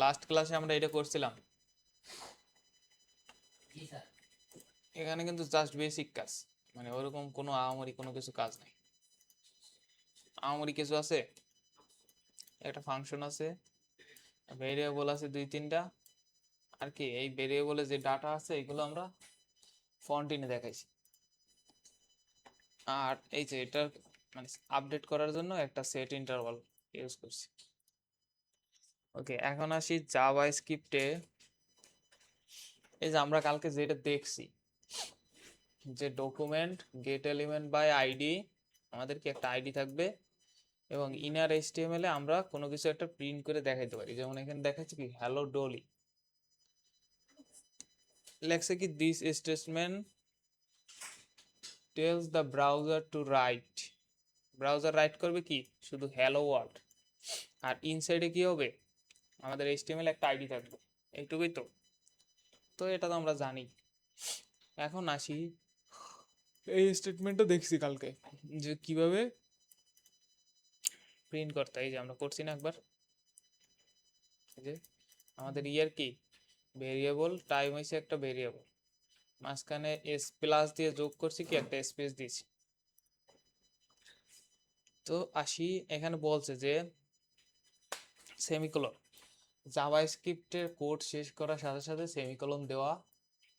Last ক্লাসে আমরা এটা করছিলাম। এখানে কিন্তু জাস্ট বেসিক কাজ, মানে ওরকম কোনো আহামরি কোনো কিছু কাজ নাই। আহামরি কিছু আছে, একটা ফাংশন আছে, ভেরিয়েবল আছে 2-3টা, আর কি এই ভেরিয়েবলে যে ডাটা আছে এগুলো আমরা ফন্টিনে দেখাইছি। আর এই যে এটা মানে আপডেট করার জন্য একটা সেট ইন্টারভাল ইউজ করছি। ওকে, এখন আসি জাভা স্ক্রিপ্টে। এই যে আমরা কালকে যেটা দেখছি, যে document get element by ID, আমাদের কি একটা আইডি থাকবে এবং ইনার এইচটিএমএল এ আমরা কোনো কিছু একটা প্রিন্ট করে দেখাইতে পারি। যেমন এখানে দেখাচ্ছে কি হ্যালো ডলি, লেখছে কি this statement tells the browser two right. Browser right করবে কি শুধু হ্যালো ওয়ার্ল্ড, আর ইনসাইডে কি হবে আমাদের এইচটিএমএল একটা আইডি থাকবে, এইটুকুই তো। তো এটা তো আমরা জানি। এখন আসি, এই স্টেটমেন্টটা দেখছি কালকে যে কিভাবে প্রিন্ট করতে। এই যে আমরা করছি না একবার, যে আমাদের ইয়ার কি ভেরিয়েবল টাইম হয়েছে একটা ভেরিয়েবল, মাঝখানে এস প্লাস দিয়ে যোগ করছি কি একটা স্পেস দিয়েছি। তো আসি, এখানে বলছে যে সেমিকোলন, জাভা স্ক্রিপ্টের কোড শেষ করার সাথে সাথে সেমিকোলন দেওয়া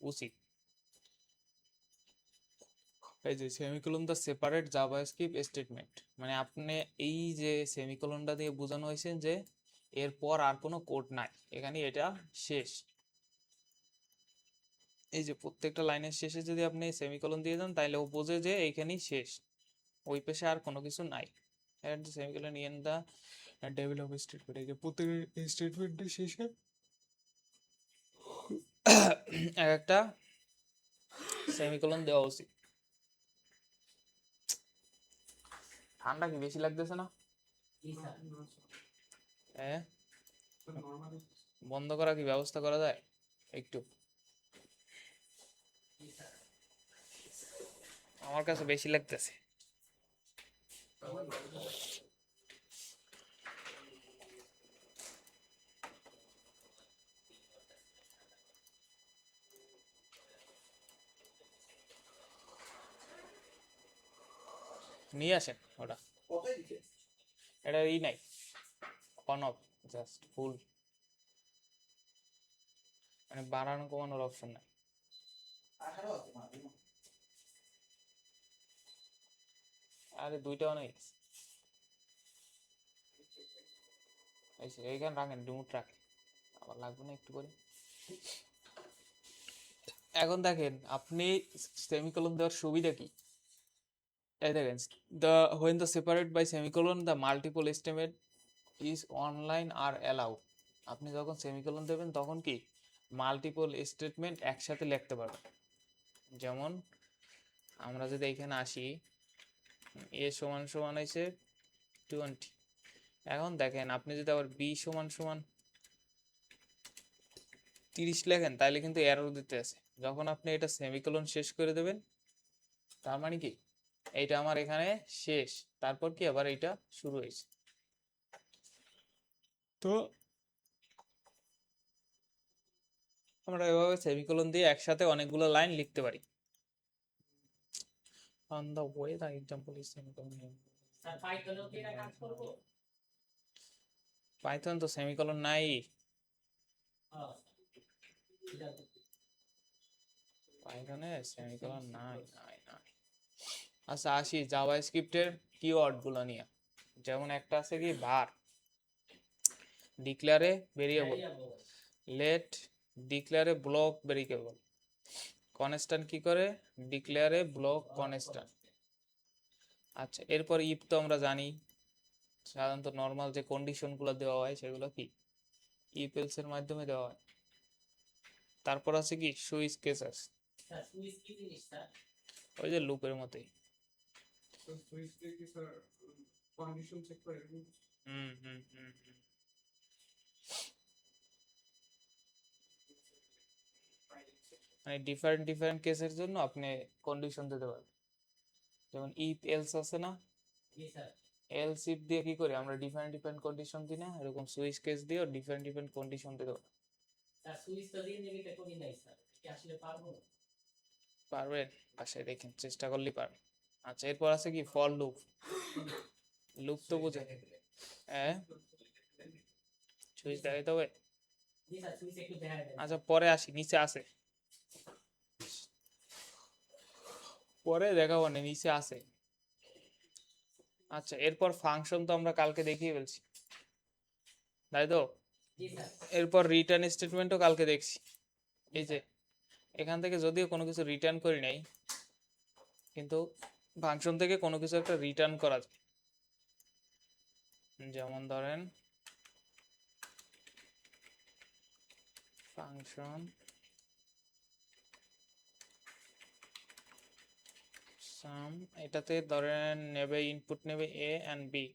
উচিত। এই যে semicolon the separate Java script statement, মানে আপনি এই যে সেমিকোলনটা দিয়ে বোঝানো হয়েছে যে এরপর আর কোনো কোড নাই, এখানে এটা শেষ। এই যে প্রত্যেকটা লাইনের শেষে যদি আপনি সেমিকোলন দিয়ে দেন তাহলে ও বোঝে যে এইখানেই শেষ, ওই পেশে আর কোনো কিছু নাই। এর যে semicolon in the table of statement, এই যে প্রত্যেকটা স্টেটমেন্টের শেষে এক একটা সেমিকোলন দেওয়া উচিত। ঠান্ডা কি বেশি লাগতেছে না? হ্যাঁ, বন্ধ করা কি ব্যবস্থা করা যায় একটু? আমার কাছে বেশি লাগতেছে। নিয়ে আসেন ওটা, এটা ই নাই, অন অফ, জাস্ট ফুল, মানে বাড়ানো কমানোর অপশন নাই। আরে দুইটাও নেই, এইখানে রাখেন, রিমোট রাখেন, আবার লাগবে না একটু করে। এখন দেখেন আপনি সেমিকোলন দেওয়ার সুবিধা কি, এই দেখেন, the when the separate by semicolon the multiple statement is online are allow. আপনি যখন সেমিকোলন দেবেন তখন কি মাল্টিপল স্টেটমেন্ট একসাথে লিখতে পারবেন। যেমন আমরা যদি এখানে আসি, এ সমান সমান হয়েছে 20, এখন দেখেন আপনি যদি আবার বি সমান সমান 30 লেখেন তাহলে কিন্তু এরর দিতে আছে। যখন আপনি এটা সেমিকোলন শেষ করে দেবেন তার মানে কি এইটা আমার এখানে শেষ, তারপর কি আবার এইটা শুরু হয়েছে। তো আমরা এভাবে সেমিকোলন দিয়ে একসাথে অনেকগুলো লাইন লিখতে পারি। On the way the example is semicolon. Sir পাইথনেও কি এটা কাজ করব? পাইথন তো সেমিকোলন নাই, পাইথনে সেমিকোলন নাই নাই নাই। আচ্ছা আসি জাভা স্ক্রিপ্টের কিওয়ার্ড গুলো নিয়ে। যেমন একটা আছে কি var, ডিক্লেয়ারে ভেরিয়েবল, লেট ডিক্লেয়ারে ব্লক ভেরিয়েবল, কনস্ট্যান্ট কি করে ডিক্লেয়ারে ব্লক কনস্ট্যান্ট। আচ্ছা এরপর ইফ তো আমরা জানি, সাধারণত নর্মাল যে কন্ডিশনগুলো দেওয়া হয় সেগুলো কি ইফ এলস এর মাধ্যমে দেওয়া হয়। তারপর আছে কি সুইচ কেসেস, স্যার সুইচ কি জিনিস স্যার? ওই যে লুপের মতোই। তো সুইচ দিয়ে কি স্যার কন্ডিশন চেক করে? হুম হুম হুম হুম। মানে ডিফারেন্ট ডিফারেন্ট কেসের জন্য আপনি কন্ডিশন দিতে পারবেন। যেমন ইফ এলস আছে না, জি স্যার। এলস ইফ দিয়ে কি করি আমরা, ডিফারেন্ট কন্ডিশন দিই না, এরকম সুইচ কেস দিয়েও ডিফারেন্ট কন্ডিশন দিতে পারি। স্যার সুইচ তো দিয়ে নেগেটিভ করি নাই স্যার, কি আসলে পারবো? পারবেন, বাসায় দেখেন, চেষ্টা করলেই পারবেন। আচ্ছা, এরপর আছে কি ফর লুপ। লুপ তো বুঝে, হ্যাঁ সুইচ দেখাইতে হবে। জি স্যার, সুইচ একটু দেখা দেন। আচ্ছা পরে আসি, নিচে আছে, পরে দেখাবো না, নিচে আছে। আচ্ছা এরপর ফাংশন তো আমরা কালকে দেখিয়ে ফেলছি, তাই তো? জি স্যার। এরপর রিটার্ন স্টেটমেন্টও কালকে দেখছি। এই যে এখান থেকে যদিও কোনো কিছু রিটার্ন করি নাই, কিন্তু ফাংশন থেকে কোনো কিছু একটা রিটার্ন করা যায়। যেমন ধরেন ফাংশন সাম, এটাতে ধরেন নেবে, ইনপুট নেবে এ এন্ড বি।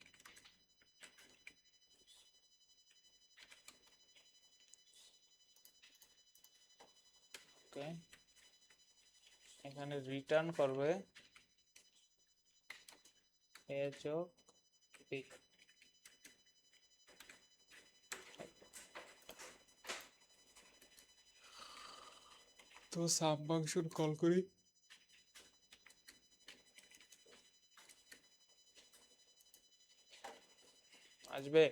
ওকে, এখানে রিটার্ন করবে এ যোগ বি। তো সাম ফাংশন কল করি, আসবে।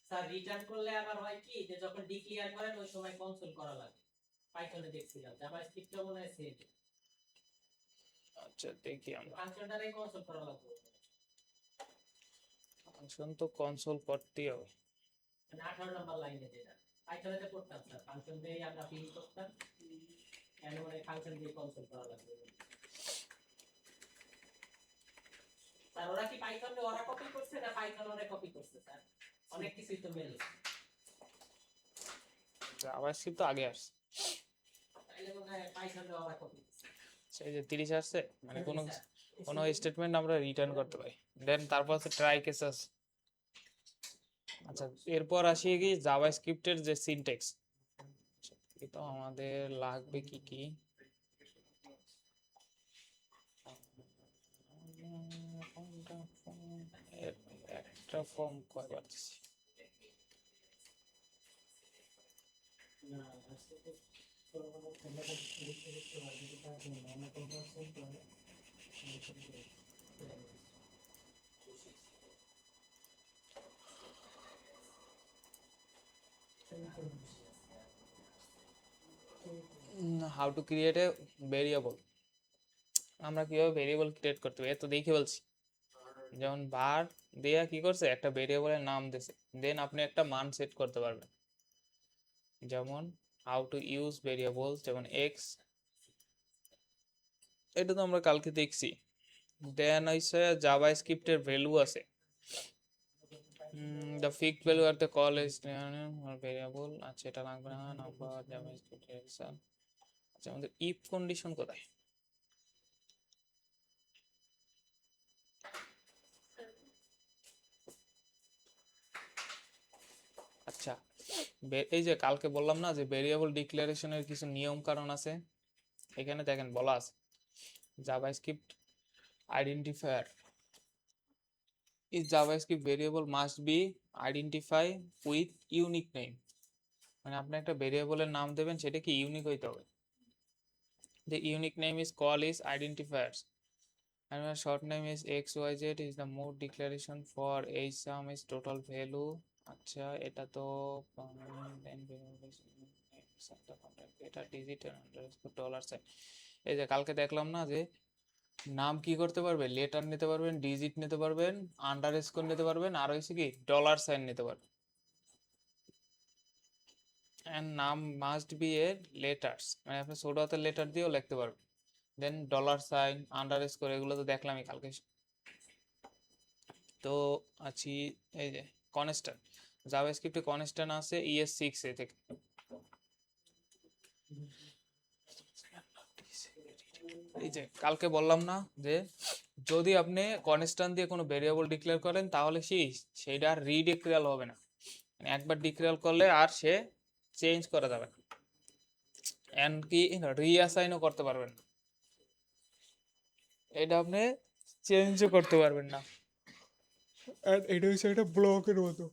স্যার রিটার্ন করলে আবার হয় কি, যে যখন ডিক্লেয়ার করেন ওই সময় কনসোল করা লাগে। পাইথনে দেখছিলাম, জাভাস্ক্রিপ্টে মনে হয় সেম। আচ্ছা দেখি আমরা, ফাংশনটারে কনসোল করা লাগবে। ফাংশন তো কনসোল করতেই হবে। মানে 18 নম্বর লাইনে যেটা পাইথনেতে করতাম স্যার, ফাংশন দিয়ে আমরা প্রিন্ট করতাম, এর মানে ফাংশন দিয়ে কনসোল করা লাগবে। স্যার ওরা কি পাইথনে ওরা কপি করছে না পাইথন ওরা কপি করছে স্যার? অনেক কিছুই তো মেলে। জাভাস্ক্রিপ্ট তো আগে আসছে, তাইলে মনে হয় পাইথনে ওরা কপি করছে। সেই যে 30 আসছে, মানে কোনো স্টেটমেন্ট আমরা রিটার্ন করতে পারি। দেন তারপর আছে ট্রাই কেস আছে। আচ্ছা এরপর আসি কি জাভাস্ক্রিপ্টের যে সিনট্যাক্স, তো আমাদের লাগবে কি কি, একটা ফর্ম কয়বার দিছি, না আজকে তো পুরোনো খেলাটা দেখতে দেখতে পারবে, যেটা আমরা কনভার্সন করে how to create a variable. আমরা কিভাবে ভেরিয়েবল ক্রিয়েট করতে পারি, এ তো দেখে বলছি। যেমন var দেয়া কি করছে, একটা ভেরিয়েবলের নাম দিয়েছে, দেন আপনি একটা মান সেট করতে পারবেন। যেমন হাউ টু ইউজ ভেরিয়েবলস, যেমন এক্স, এটা তো আমরা কালকে দেখছি। দেন হইছে জাভাস্ক্রিপ্টের ভ্যালু আছে, the fixed value at the call is variable। আচ্ছা এটা লাগবে না, নাম্বার জাভাস্ক্রিপ্ট এক্সেল। আচ্ছা আমাদের ইফ কন্ডিশন কোথায়? আচ্ছা এই যে কালকে বললাম না যে ভেরিয়েবল ডিক্লারেশনের কিছু নিয়ম কারণ আছে, এখানে দেখেন বলা আছে JavaScript identifier is JavaScript variable must be identify with unique name। মানে আপনি একটা ভেরিয়েবলের নাম দেবেন, সেটা কি ইউনিক হইতে হবে। The unique name is call is identifiers and my short name is xyz is the mode declaration for age sum is total value। আচ্ছা এটা তো এটা ডিজিটাল আন্ডারস্কোর ডলার সাইন। এই যে কালকে দেখলাম না যে নাম কি করতে পারবে, লেটার নিতে পারবেন, ডিজিট নিতে পারবেন, আন্ডারস্কোর নিতে পারবেন, আর হইছে কি ডলার সাইন নিতে পারবেন। এন্ড নাম মাস্ট বি এ লেটার্স, মানে আপনি ছোট হাতের লেটার দিয়েও লিখতে পারবেন। দেন ডলার সাইন, আন্ডারস্কোর, এগুলো তো দেখলামই কালকে। তো আছি এই যে কনস্ট্যান্ট, জাভাস্ক্রিপ্টে কনস্ট্যান্ট আছে ES6 এ থেকে। এই যে কালকে বললাম না যে যদি আপনি কনস্ট্যান্ট দিয়ে কোনো ভেরিয়েবল ডিক্লেয়ার করেন, তাহলে সেইটা রিডিক্লেয়ার হবে না, মানে একবার ডিক্লেয়ার করলে আর সে চেঞ্জ করা যাবে না, এন্ড কি রিঅ্যাসাইনও করতে পারবেন না, এটা আপনি চেঞ্জও করতে পারবেন না। আর এটা হচ্ছে একটা ব্লকের মতো।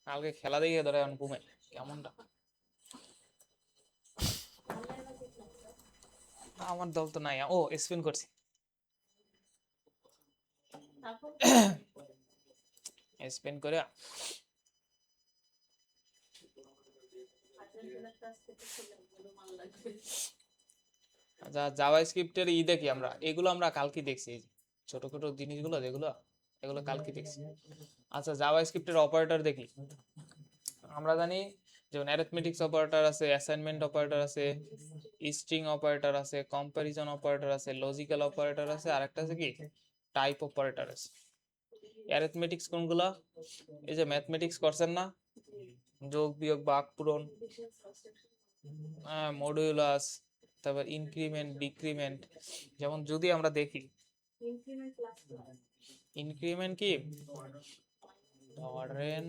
কালকে খেলা দেখে ধরে এখন ঘুমে কেমনটা। আমার দল তো নাই, ও স্পিন করছি, স্পিন করে আচ্ছা জাভা স্ক্রিপ্টের দেখি আমরা, এগুলো আমরা কালকে দেখছি, এই যে ছোট ছোট জিনিসগুলো যেগুলো, এগুলো কালকে দেখছি। আচ্ছা জাভা স্ক্রিপ্টের অপারেটর দেখি। আমরা জানি যেমন অ্যারিথমেটিক্স অপারেটর আছে, অ্যাসাইনমেন্ট অপারেটর আছে, স্ট্রিং অপারেটর আছে, কম্প্যারিজন অপারেটর আছে, লজিক্যাল অপারেটর আছে, আর একটা আছে কি টাইপ অপারেটর আছে। অ্যারিথমেটিক্স কোনগুলা? এই যে ম্যাথমেটিক্স করছেন না, যোগ বিয়োগ ভাগ পূরণ, মডুলাস, তারপর ইনক্রিমেন্ট ডিক্রিমেন্ট। যেমন যদি আমরা দেখি ইনক্রিমেন্ট কি, ধরেন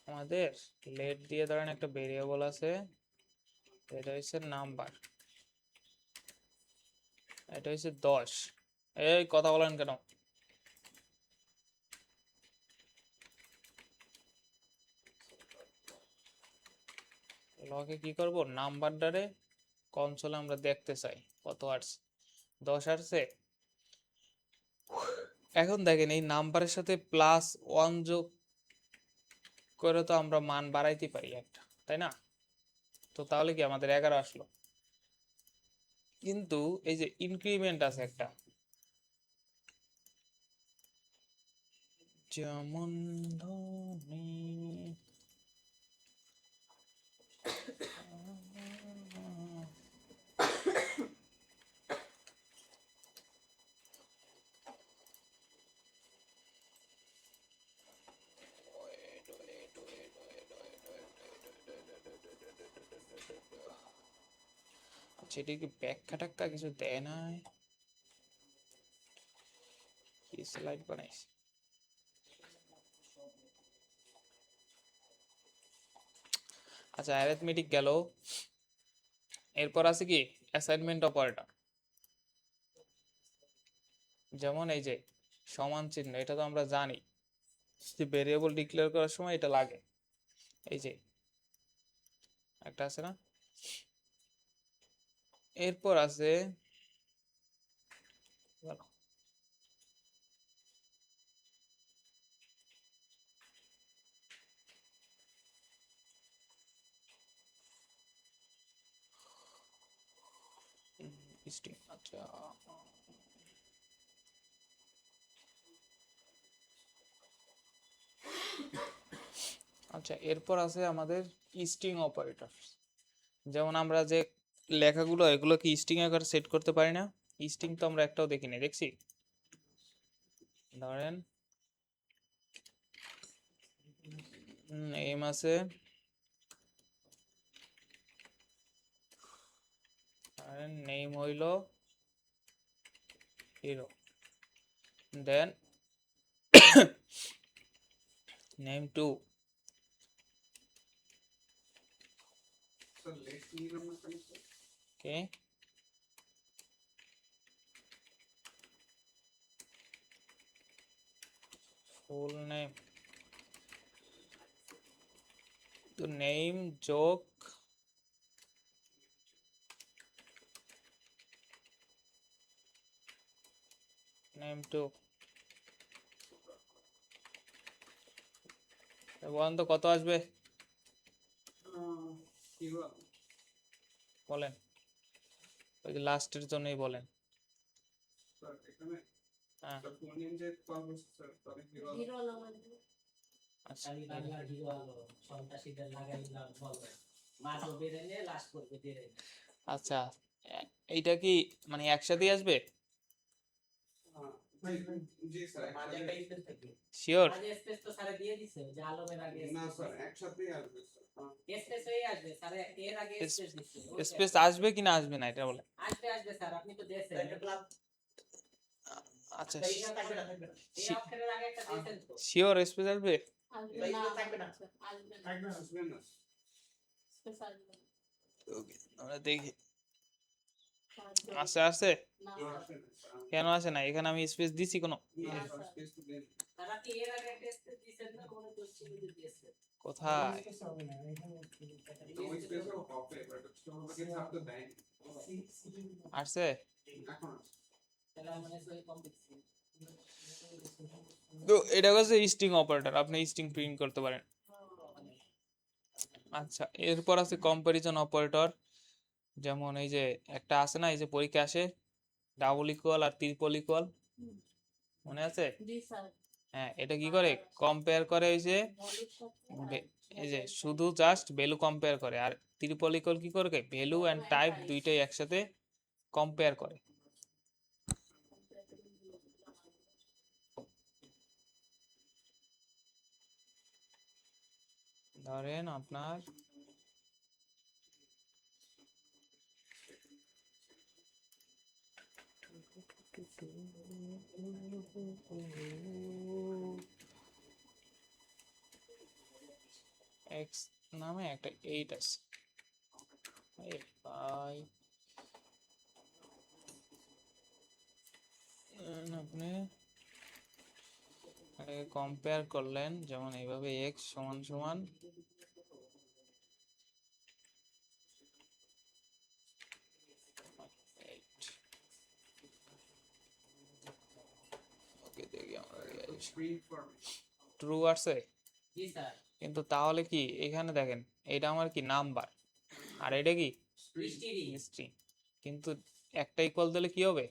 আমাদের লেট দিয়ে ধরেন একটা ভেরিয়েবল আছে, এটা হচ্ছে নাম্বার, এটা হচ্ছে 10। এই কথা বলেন কেন? লগে কি করব, নাম্বারটারে কনসোলে আমরা দেখতে চাই কত আসছে, 10 আসছে। এখন দেখেন এই নাম্বারের সাথে +1 যোগ করে তো আমরা মান বাড়াইতে পারি একটা, তাই না? তো তাহলে কি আমাদের 11 আসলো। কিন্তু এই যে ইনক্রিমেন্ট আছে একটা, যেমন ধনি আচ্ছা, এটা কি ব্যাখ্যা টাক্কা কিছু দেয় নাই, কি স্লাইড বানাইছে। আচ্ছা অ্যারিথমেটিক গেল, এরপর আছে কি অ্যাসাইনমেন্ট অপারেটর। যেমন এই যে সমান চিহ্ন, এটা তো আমরা জানি যে ভেরিয়েবল ডিক্লেয়ার করার সময় এটা লাগে। এই যে একটা আছে না, এরপর আছে স্ট্রিং। আচ্ছা আচ্ছা এরপর আছে আমাদের স্ট্রিং অপারেটর। যেমন আমরা যে লেখাগুলো, এগুলো কি স্ট্রিং আকারে সেট করতে পারি না? স্ট্রিং তো আমরা একটাও দেখিনি, দেখছি। ধরেন নেম আছে, ধরেন নেম হইল hero, then name 2, Sir, let's see number sir. Okay, full name, তো নেম যোগ নেম 2, বলেন তো কত আসবে, Hero. বলেন, ওই যে লাস্টের জন্যই বলেন। Sir, এখানে হ্যাঁ sir full name যে call করছে sir, তাহলে hero. আচ্ছা আমি বাংলার হিরো আলো সন্ত্রাসীদের লাগাইলাম বলবে মাছও বেড়ে নিয়ে লাশ করবে বেড়ে। আচ্ছা এইটা কি মানে একসাথেই আসবে? জি স্যার, মাঝে একটা স্পেস থাকে, শিওর? মাঝে স্পেস তো স্যারে দিয়ে দিছে যে আলমের আগে না স্যার একসাথেই আসবে স্যার। স্পেস হয়ে আসবে স্যারে, এর আগে স্পেস দিছে স্পেস আসবে কি না আসবে না এটা বলে। আসবে আসবে স্যার, আপনি তো দিয়েছেন একটা ক্লাব। আচ্ছা এই থাকবে না থাকবে না, এই অক্ষরের আগে একটা দিয়েছেন তো। শিওর স্পেস আসবে? আসবে না থাকবে না আসবে না। স্পেস আসবে। Okay, আমরা দেখি আছে আছে কেন আসে না এখানে আমি স্পেস দিছি কোনো তারা কি এর আগে টেস্ট দিয়েছেন না মনে করছি যে দিয়েছেন কোথায় আসছে তাহলে মানে সই কম দিচ্ছি তো এটা হচ্ছে স্ট্রিং অপারেটর আপনি স্ট্রিং প্রিন্ট করতে পারেন আচ্ছা এরপর আছে কম্পারিজন অপারেটর যেমন এই যে একটা আছে না এই যে পরীক্ষা আসে ডাবল ইকুয়াল আর ট্রিপল ইকুয়াল মনে আছে জি স্যার হ্যাঁ এটা কি করে কম্পেয়ার করে এই যে এই যে শুধু জাস্ট ভ্যালু কম্পেয়ার করে আর ট্রিপল ইকুয়াল কি করে ভ্যালু এন্ড টাইপ দুইটাই একসাথে কম্পেয়ার করে ধরেন আপনার এক্স নামে একটা 8 আছে এই ভাই আপনি কম্পেয়ার করলেন যেমন এইভাবে এক্স সমান সমান ওকে দেখি আমরা ট্রু আসছে জি স্যার কিন্তু তাহলে কি এখানে দেখেন এটা আমার কি নাম্বার আর এটা কি স্ট্রিং কিন্তু একটা ইকুয়াল দিলে কি হবে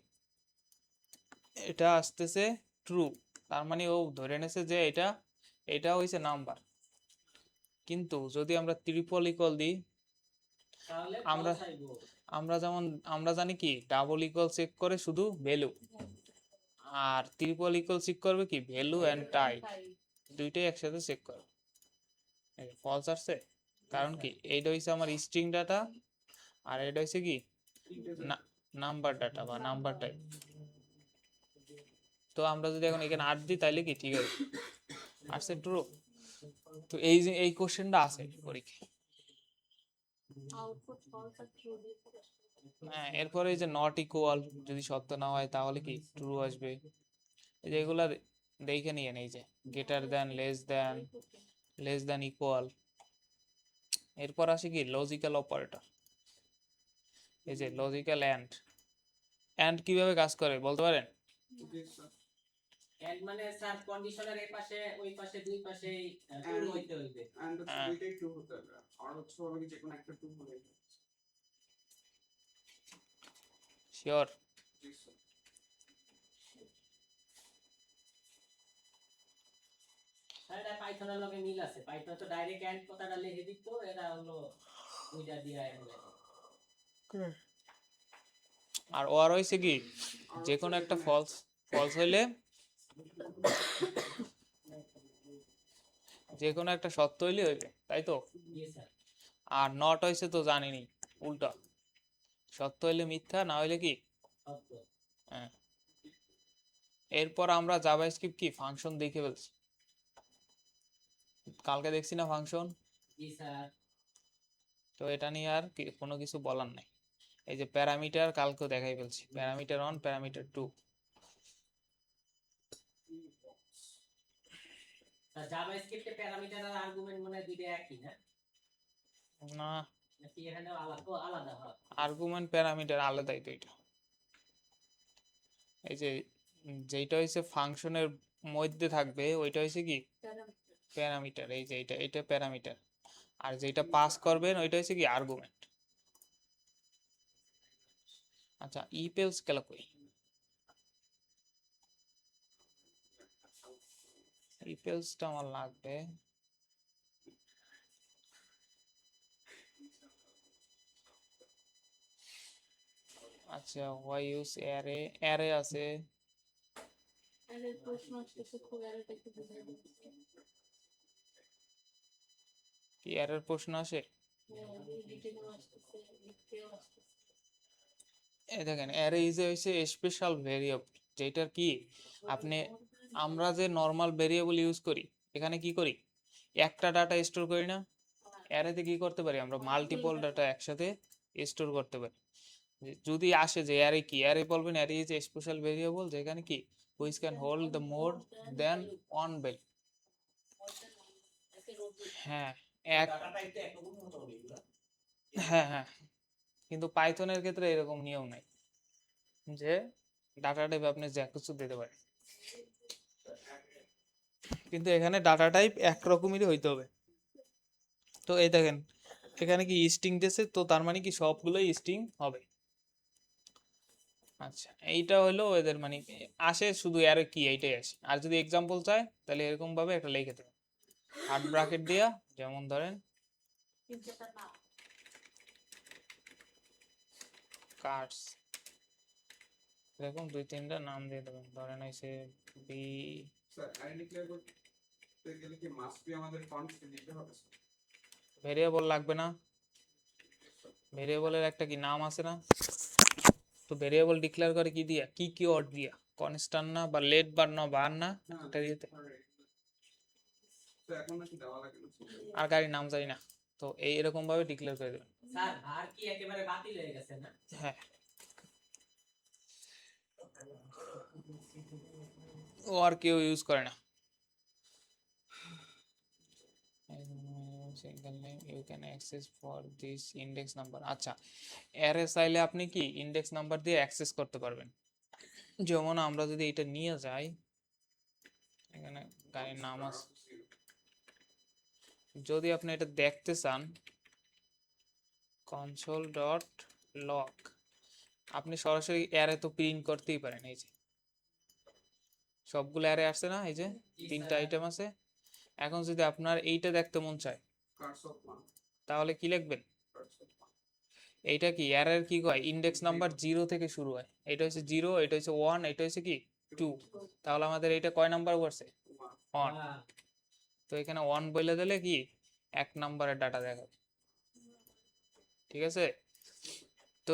এটা আসতেছে ট্রু তার মানে ও ধরে নেছে যে এটা হইছে নাম্বার কিন্তু যদি আমরা ট্রিপল ইকুয়াল দিই তাহলে আমরা false আইবো। আমরা জানি কি ডাবল ইকুয়াল চেক করে শুধু ভ্যালু আর ট্রিপল ইকুয়াল চেক করবে কি ভ্যালু এন্ড টাইপ দুইটাই একসাথে চেক করবে ফলস আসছে কারণ কি এইটা হইছে আমার স্ট্রিং ডাটা আর এটা হইছে কি নাম্বার ডাটা বা নাম্বার টাইপ তো আমরা যদি এখন এখানে 8 দিই তাইলে কি ঠিক আছে আসছে ট্রু তো এই যে এই কোশ্চেনটা আছে পরীক্ষায় আউটপুট ফলস আর ট্রু দিয়ে প্রকাশ করতে হ্যাঁ এরপরে এই যে নট ইকুয়াল যদি সত্য না হয় তাহলে কি ট্রু আসবে এই যে এগুলা দেখে নিয়েন এই যে greater than less than equal এরপর আসে কি লজিক্যাল অপারেটর এই যে লজিক্যাল এন্ড কিভাবে কাজ করে বলতে পারেন এন্ড মানে স্যার কন্ডিশনের এই পাশে ওই পাশে দুই পাশেই ট্রু হইতে হইবে শিওর স্যার এটা পাইথনের লগে মিল আছে পাইথন তো ডাইরেক্ট এন্ড কথাটা লিখে দিত এটা হলো দুইটা দিয়া এন্ড আর ওর হইছে কি যে কোনো একটা ফলস হইলে যে কোনো একটা সত্য হইলে হইবে তাই তো জি স্যার আর নট হইছে তো জানিনি উল্টা সত্য হইলে মিথ্যা না হইলে কি সত্য হ্যাঁ এরপর আমরা জাভাস্ক্রিপ্ট কি ফাংশন দেখে ফেলছি কালকে দেখছি না ফাংশন জি স্যার তো এটা নিয়ে আর কোনো কিছু বলার নাই এই যে প্যারামিটার কালকে দেখাই ফেলছি প্যারামিটার 1 প্যারামিটার 2 স্যার জাভাস্ক্রিপ্টে প্যারামিটার আর আর্গুমেন্ট মনে হয় দুইটা একই না না নাকি এখানে আলাদা আলাদা হয় আর্গুমেন্ট প্যারামিটার আলাদাই তো এটা এই যে যেটা হইছে ফাংশনের মধ্যে থাকবে ওইটা হইছে কি প্যারামিটার এই যে এটা প্যারামিটার আর যেটা পাস করবেন ওইটা হইছে কি আর্গুমেন্ট আচ্ছা ইপেলস কেলা কই ইপেলসটা আমার লাগবে আচ্ছা হোয়াই ইউজ অ্যারে আছে এর প্রশ্ন আসতেছে খুব এরটা একটু বুঝাই দিন কি অ্যারের প্রশ্ন আসে ডিটেইলও আসতেছে লিখতেও আসতেছে এই দেখেন অ্যারে ইজ হইছে স্পেশাল ভেরিয়েবল যেটার কি আপনি আমরা যে নরমাল ভেরিয়েবল ইউজ করি এখানে কি করি একটা ডাটা স্টোর করি না অ্যারেতে কি করতে পারি আমরা মাল্টিপল ডাটা একসাথে স্টোর করতে পারি। যদি আসে যে অ্যারে কি, অ্যারে বলবেন array is a special variable যেখানে কি which can hold the more than one value. হ্যাঁ এক হ্যাঁ হ্যাঁ, কিন্তু পাইথনের ক্ষেত্রে এরকম নিয়ম নাই যে ডাটা টাইপ আপনি যা কিছু দিতে পারেন, কিন্তু এখানে ডাটা টাইপ একরকমেরই হইতে হবে। তো এই দেখেন এখানে কি স্ট্রিং দিয়েছে, তো তার মানে কি সবগুলোই স্ট্রিং হবে। আচ্ছা এইটা হলো এদের মানে আসে শুধু অ্যারে কি এইটাই আসে। আর যদি এক্সাম্পল চায় তাহলে এরকম ভাবে একটা লিখে দেবেন হার্ড ব্র্যাকেট দিয়া, যেমন ধরেন কার্ডস, এরকম দুই তিনটা নাম দিয়ে দেবেন। ধরেন হইছে বি স্যার আইডি ডিক্লেয়ার করতে গেলে কি মাস্ট বি আমাদের কনস্ট্যান্ট দিতে হবে স্যার? ভেরিয়েবল লাগবে না, ভেরিয়েবলের একটা কি নাম আছে না, তো ভেরিয়েবল ডিক্লেয়ার করে কি দিয়া, কি কিওয়ার্ড দিয়া, কনস্ট্যান্ট না বা লেট বার না বার না এটা দিতে। তো এখন নাকি দেওয়া লাগে না স্যার? আর গাড়ির নাম জানি না, তো এই এরকম ভাবে ডিক্লেয়ার করে দেবেন। স্যার ভার কি একেবারে বাতিল হয়ে গেছে না? হ্যাঁ ও আর কেউ ইউজ করে না। Single name you can access for this index number. আচ্ছা অ্যারে চাইলে আপনি কি ইন্ডেক্স নাম্বার দিয়ে অ্যাক্সেস করতে পারবেন। যেমন আমরা যদি এটা নিয়ে যাই, এখানে গাড়ির নাম আছে, যদি আপনি এটা দেখতে চান কনসোল ডট লগ, আপনি সরাসরি অ্যারে তো প্রিন্ট করতেই পারেন। এই যে সবগুলো অ্যারে আসছে না, এই যে তিনটা আইটেম আছে। এখন যদি আপনার এইটা দেখতে মন চায় কার্ডস অফ ওয়ান, তাহলে কি লিখবেন, কার্ডস অফ ওয়ান। এইটা কি অ্যারের কি কয়, ইন্ডেক্স নাম্বার 0 থেকে শুরু হয়, এটা হচ্ছে 0, এটা হচ্ছে 1, এটা হচ্ছে কি 2, তাহলে আমাদের এইটা কয় নাম্বার করছে 1, তো এখানে 1 বলে দিলে কি 1 নাম্বারের ডাটা দেখাবে। ঠিক আছে, তো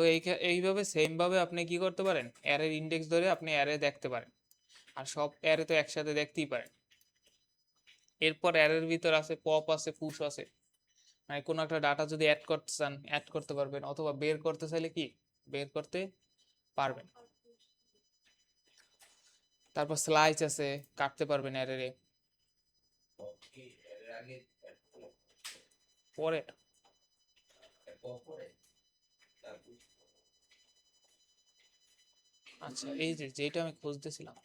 এইভাবে সেম ভাবে আপনি কি করতে পারেন, অ্যারের ইন্ডেক্স ধরে আপনি অ্যারে দেখতে পারেন, আর সব অ্যারে তো একসাথে দেখতেই পারেন। এরপর অ্যারের ভিতর আছে পপ আছে, পুশ আছে, মানে কোনো একটা ডাটা যদি অ্যাড করতে চান অ্যাড করতে পারবেন, অথবা বের করতে চাইলে কি বের করতে পারবেন। তারপর স্লাইস আছে, কাটতে পারবেন অ্যারে পরে। আচ্ছা এই যে যেটা আমি খুঁজতেছিলাম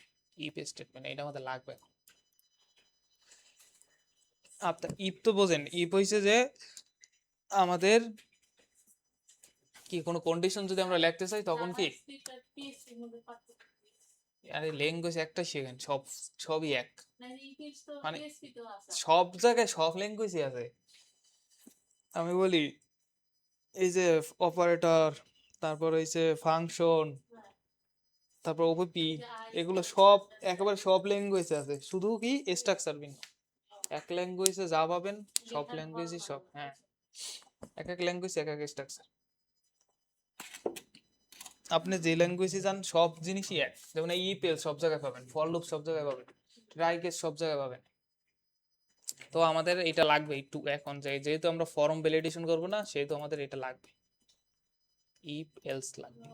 ইফ স্টেটমেন্ট, এটা আমাদের লাগবে। আপনার ইফ তো বোঝেন, ইফ হইছে যে আমাদের কি কোনো কন্ডিশন যদি আমরা লিখতে চাই তখন কি, আরে ল্যাঙ্গুয়েজ একটা শেখেন, সবই এক, মানে সব জায়গায় সব ল্যাঙ্গুয়েজই আছে। আমি বলি এই যে অপারেটর, তারপর হইছে ফাংশন, তারপর ওপিপি, এগুলো সব একেবারে সব ল্যাঙ্গুয়েজে আছে, শুধু কি স্ট্রাকচার ভিন্ন। এক ল্যাঙ্গুয়েজে যা পাবেন সব ল্যাঙ্গুয়েজই সব, হ্যাঁ এক এক ল্যাঙ্গুয়েজ এক এক স্ট্রাকচার। আপনি যে ল্যাঙ্গুয়েজে যান সব জিনিসই এক, যেমন এই ইপেল সব জায়গায় পাবেন, ফর লুপ সব জায়গায় পাবেন, ট্রাই কেস সব জায়গায় পাবেন। তো আমাদের এটা লাগবে একটু এখন, যেহেতু আমরা ফর্ম ভ্যালিডেশন করব না সেহেতু আমাদের এটা লাগবে, ইফ এলস লাগবে।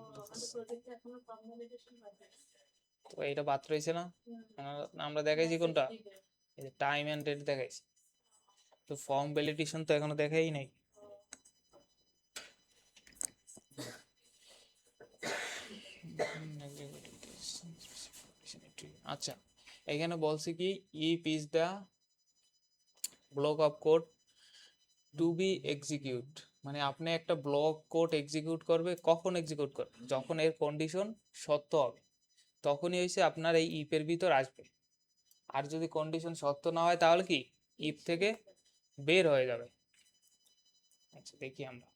তো এটা বাদ রয়েছে না, আমরা দেখাইছি কোনটা, এই যে টাইম এন্ড ডেট দেখাইছি, তো ফর্ম ভ্যালিডেশন তো এখনো দেখাই নাই। আচ্ছা এখানে বলছে কি if is the block of code to be execute, মানে আপনি একটা ব্লক কোড এক্সিকিউট করবে, কখন এক্সিকিউট করবে, যখন এর কন্ডিশন সত্য হবে তখনই হইছে আপনার এই ইফের ভিতর আসবে। আর যদি কন্ডিশন সত্য না হয় তাহলে কি ইফ থেকে বের হয়ে যাবে। আচ্ছা দেখি আমরা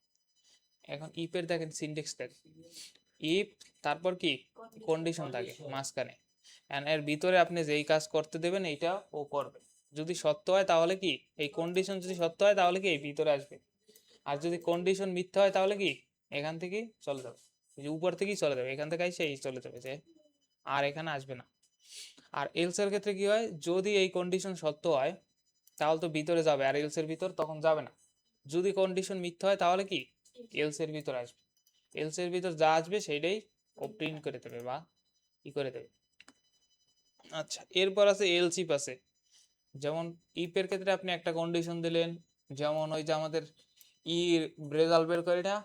এখন ইফের দেখেন সিনট্যাক্স দেখেন, ইফ তারপর কি কন্ডিশন থাকে মাঝখানে, এন্ড এর ভিতরে আপনি যেই কাজ করতে দেবেন এইটা ও করবে। যদি সত্য হয় তাহলে কি এই কন্ডিশন যদি সত্য হয় তাহলে কি এই ভিতরে আসবে, আর যদি কন্ডিশন মিথ্যা হয় তাহলে কি এখান থেকে চলে যাবে, এই যে উপর থেকেই চলে যাবে, এখান থেকে এসে এই চলে যাবে, যে আর এখানে আসবে না। আর এলস এর ক্ষেত্রে কি হয়, যদি এই কন্ডিশন সত্য হয় তাহলে তো ভিতরে যাবে, আর এলস এর ভিতর তখন যাবে না। যদি কন্ডিশন মিথ্যা হয় তাহলে কি এলস এর ভিতর আসবে, এলস এর ভিতর যা আসবে সেইটাই ও প্রিন্ট করে দেবে বা ই করে দেবে। আচ্ছা, এরপর আছে এলস ইফ আছে। যেমন ইফের ক্ষেত্রে আপনি একটা কন্ডিশন দিলেন, যেমন ওই যে আমাদের ই রেজাল্ট বের করে না,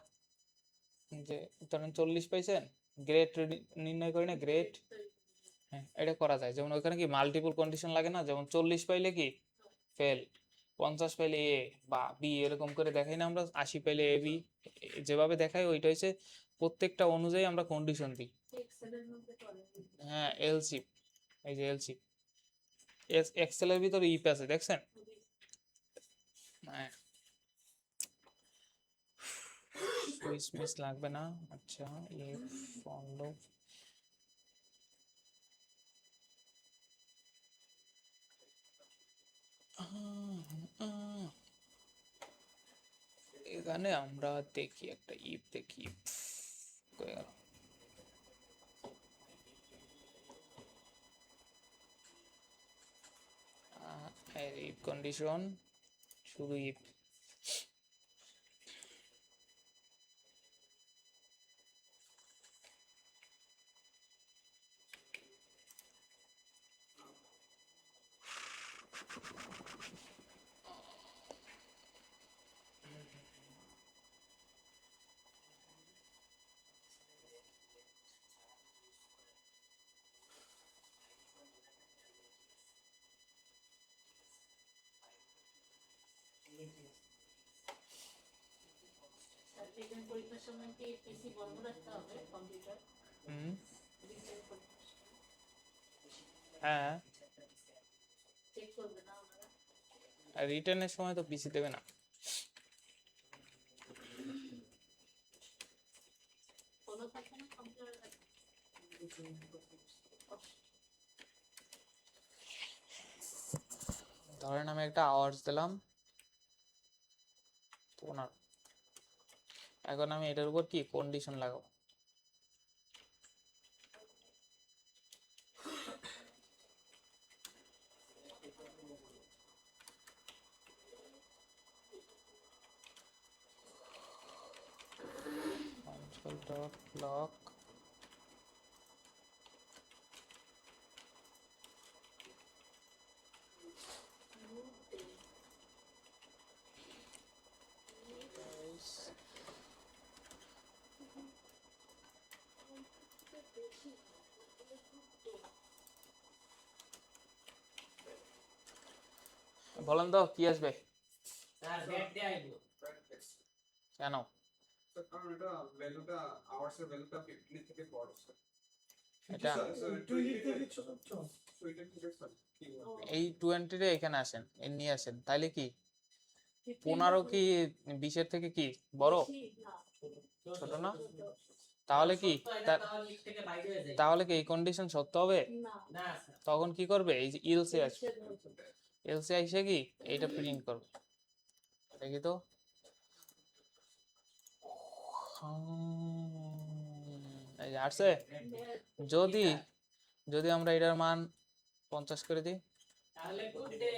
যে ধরেন 40 পাইছেন, গ্রেড নির্ণয় করে না, গ্রেড, হ্যাঁ এটা করা যায়। যেমন ওইখানে কি মাল্টিপল কন্ডিশন লাগে না, যেমন 40 পাইলে কি ফেল, 50 পাইলে এ বা বি, এরকম করে দেখাই না আমরা, 80 পাইলে এ বি, যেভাবে দেখাই ওইটা হচ্ছে প্রত্যেকটা অনুযায়ী আমরা কন্ডিশন দিই। এক্সেলের মধ্যে করে। হ্যাঁ এলসি, এই যে এলসি, এক্সেলের ভিতরে ইফ আছে দেখছেন। হ্যাঁ সুইচ মিস লাগবে না। আচ্ছা ইফ ফলো, এখানে আমরা দেখি একটা ইফ, দেখি ইফ কই গেল। ইফ কন্ডিশন, শুধু ইফ, সার্টিফিকেট পরীক্ষার সময় কি পিসি বন্ধ রাখতে হবে কম্পিউটার? হুম রিটেন পরীক্ষার সময় হ্যাঁ, চেক করবে না ওনারা? আর রিটার্নের সময় তো পিসি দেবে না। ফলো থাকে না কম্পিউটার? ধরেন আমি একটা আওয়ার্স দিলাম 15, এখন আমি এটার উপর কি কন্ডিশন লাগাবো, console dot log বলেন তো কি আসবে স্যার ডেট দিয়ে আইবো। কেন? স্যার কারণ এটা ভ্যালুটা আওয়ার্স এর ভ্যালুটা 15 থেকে বড় স্যার। এটা স্যার 20 থেকে ছোট। সো এটা কি স্যার কি বলবো? এই 20 রে এখানে আসেন, এর নিয়ে আসেন, তাইলে কি 15 কি 20 এর থেকে কি বড়? বেশি না, ছোট না? তাহলে কি তাহলে লিখ থেকে বাইরে হয়ে যায়। তাহলে কি এই কন্ডিশন সত্য হবে? না না স্যার, তখন কি করবে, এই যে ইলসে আসবে, নিষেধ হবে। এলসে আইসে কি এইটা প্রিন্ট করবে, দেখি তো। এই যে আসছে, যদি যদি আমরা এটার মান 50 করে দিই, তাহলে গুড ডে।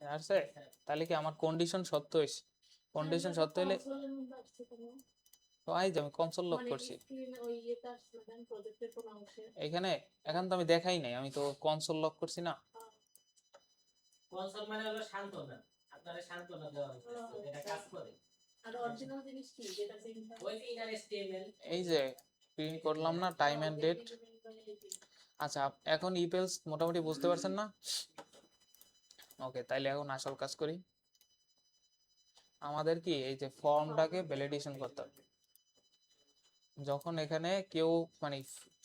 আসছে, তাহলে কি আমার কন্ডিশন সত্য হয়েছে? কন্ডিশন সত্য হলে কনসোলের মধ্যে আসছে কেন? তো এই যে আমি কনসোল লক মানে করছি স্ক্রিনে ওই ইয়েটা আসছে না প্রজেক্টের কোন অংশে? এখানে, এখন তো আমি দেখাই নাই, আমি তো কনসোল লক করছি না। কনসোল মানে হলো সান্ত্বনা, আপনারা সান্ত্বনা দেওয়া হচ্ছে এটা কাজ করে। আর অরিজিনাল জিনিস কি যেটা প্রিন্ট হয়? ওই যে ইনার এসটিএমএল। এই যে প্রিন্ট করলাম না, টাইম এন্ড ডেট। আচ্ছা এখন ইপেলস মোটামুটি বুঝতে পারছেন না? ওকে, তাইলে এখন আসল কাজ করি। আমাদের কি এই যে ফর্মটাকে ভ্যালিডেশন করতে হবে। যখন এখানে কেউ মানে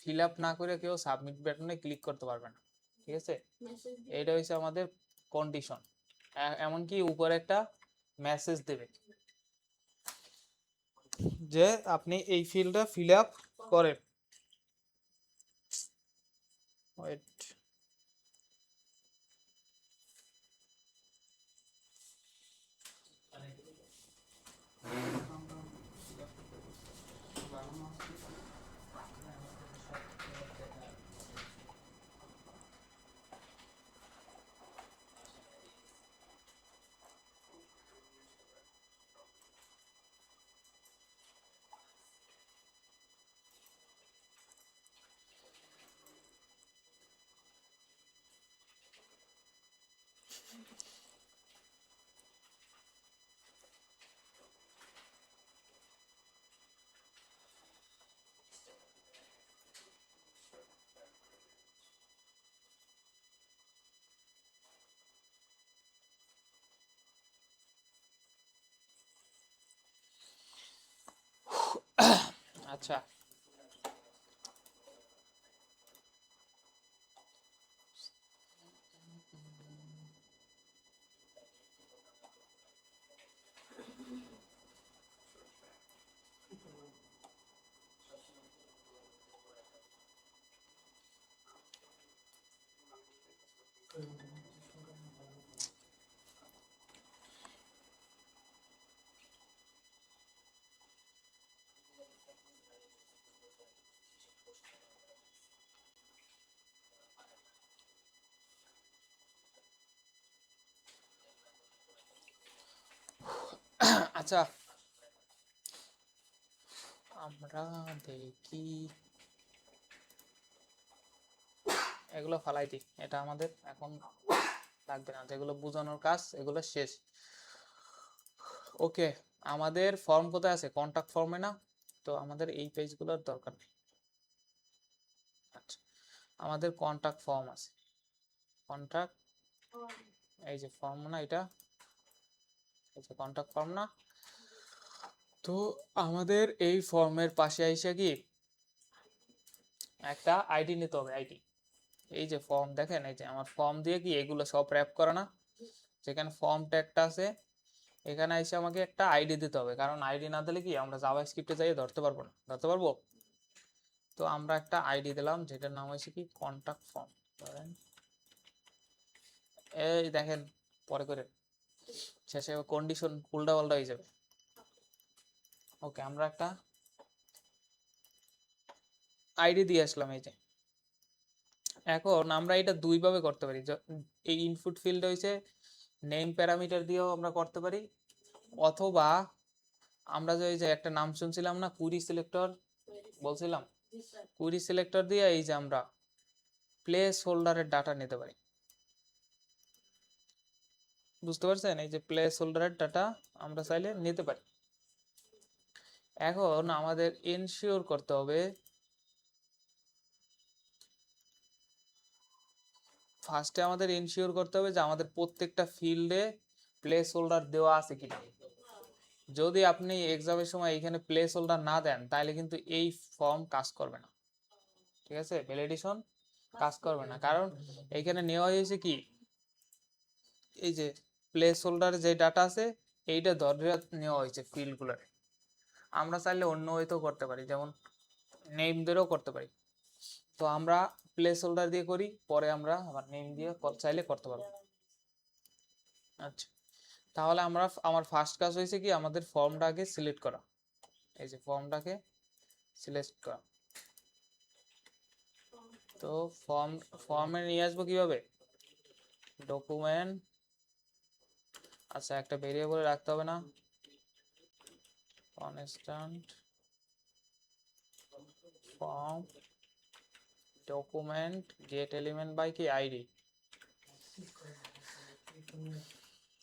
ফিল আপ না করে কেউ সাবমিট বাটনে ক্লিক করতে পারবে না, ঠিক আছে? মেসেজ এইটা হচ্ছে আমাদের কন্ডিশন। এমনকি উপরে একটা মেসেজ দেবে যে আপনি এই ফিল্ডটা ফিল আপ করেন। ওয়েট, আমরা লাগানো আছে। আচ্ছা, আচ্ছা, আমরা দেখি, এগুলো ফালাই দিই, এটা আমাদের এখন লাগবে না, যেগুলো বোঝানোর কাজ এগুলো শেষ। ওকে, আমাদের ফর্ম কোথায় আছে? কন্টাক্ট ফর্মে না? তো আমাদের এই পেজগুলোর দরকার নেই। আচ্ছা, আমাদের কন্টাক্ট ফর্ম আছে, কন্টাক্ট, এই যে ফর্ম না, এটা এই যে কন্টাক্ট ফর্ম না? তো আমাদের এই ফর্মের পাশে আইসা কি একটা আইডি নিতে হবে, আইডি। এই যে ফর্ম দেখেন, এই যে আমার ফর্ম দিয়ে কি এগুলো সব র্যাপ করা না? যেখানে ফর্ম ট্যাগটা আছে এখানে এসে আমাকে একটা আইডি দিতে হবে, কারণ আইডি না দিলে কি আমরা জাভাস্ক্রিপ্টে যাই ধরতে পারবো না, ধরতে পারবো? তো আমরা একটা আইডি দিলাম যেটার নাম হয়েছে কি কন্টাক্ট ফর্ম। ধরেন এই দেখেন, পরে করে শেষে কন্ডিশন উল্টা পাল্টা হয়ে যাবে। ওকে, আমরা একটা আইডি দিয়ে আসলাম, এই যে। এখন আমরা এটা দুই ভাবে করতে পারি। এই ইনপুট ফিল্ড হয়েছে নেম প্যারামিটার দিয়েও আমরা করতে পারি, অথবা আমরা যে একটা নাম শুনছিলাম না, কুইরি সিলেক্টর বলছিলাম, কুইরি সিলেক্টর দিয়ে এই যে আমরা প্লেস হোল্ডারের ডাটা নিতে পারি। বুঝতে পারছেন? এই যে প্লেস হোল্ডারের ডাটা আমরা চাইলে নিতে পারি। এখন আমাদের এনশিওর করতে হবে, ফার্স্টে আমাদের এনশিওর করতে হবে যে আমাদের প্রত্যেকটা ফিল্ডে প্লেস হোল্ডার দেওয়া আছে কিনা। যদি আপনি এক্সামের সময় এখানে প্লেস হোল্ডার না দেন তাহলে কিন্তু এই ফর্ম কাজ করবে না, ঠিক আছে? ভ্যালিডেশন কাজ করবে না, কারণ এইখানে নেওয়া হয়েছে কি এই যে প্লেস হোল্ডারে যে ডাটা আছে এইটা ধরে নেওয়া হয়েছে ফিল্ডগুলোর। আমরা চাইলে অন্য হয়তো করতে পারি, যেমন নেম ধরেও করতে পারি। তো আমরা প্লেস হোল্ডার দিয়ে করি, পরে আমরা আবার নেম দিয়ে চাইলে করতে পারবো। আচ্ছা, তাহলে আমার ফার্স্ট কাজ হয়েছে কি আমাদের ফর্মটাকে সিলেক্ট করা। এই যে ফর্মটাকে সিলেক্ট করা। তো ফর্মে নিয়ে আসবো কিভাবে? ডকুমেন্ট, আচ্ছা একটা ভেরিয়েবল রাখতে হবে না, constant form document get element by কি আইডি,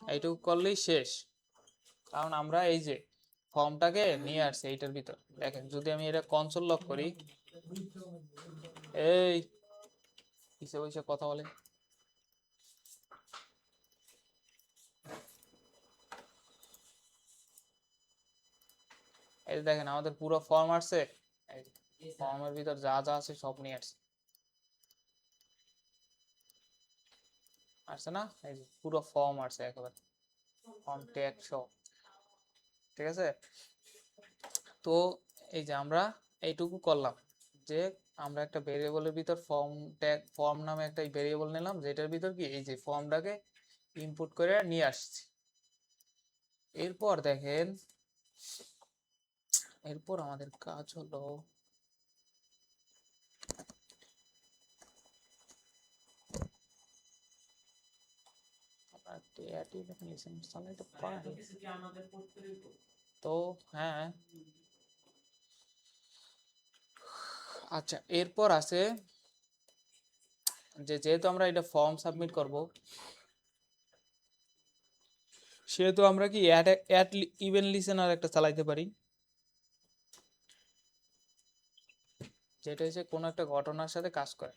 এইটুকু করলেই শেষ। কারণ আমরা এই যে ফর্মটাকে নিয়ে আসছি এইটার ভিতর। দেখেন যদি আমি এটা কনসোল লক করি, এই কিসে বসে কথা বলে, এই দেখেন আমাদের পুরো ফর্ম আসছে, ফর্মের ভিতর যা যা আছে সব নিয়ে আসছে, আসছে না? এই যে পুরো ফর্ম আসছে একেবারে, ফর্ম ট্যাগ সব, ঠিক আছে? তো এই যে আমরা এইটুকু করলাম যে আমরা একটা ভেরিয়েবলের ভিতর ফর্ম ট্যাগ, ফর্ম নামে একটা ভেরিয়েবল নিলাম যেটার ভিতর কি এই যে ফর্মটাকে ইনপুট করে নিয়ে আসছি। এরপর দেখেন, এরপর আমাদের কাজ হলো তো হ্যাঁ, আচ্ছা এরপর আছে যে যেহেতু আমরা এটা ফর্ম সাবমিট করব, সেহেতু আমরা কি অ্যাড অ্যাড ইভেন্ট লিসেনার একটা চালাইতে পারি, যেটা হচ্ছে কোনো একটা ঘটনার সাথে কাজ করে।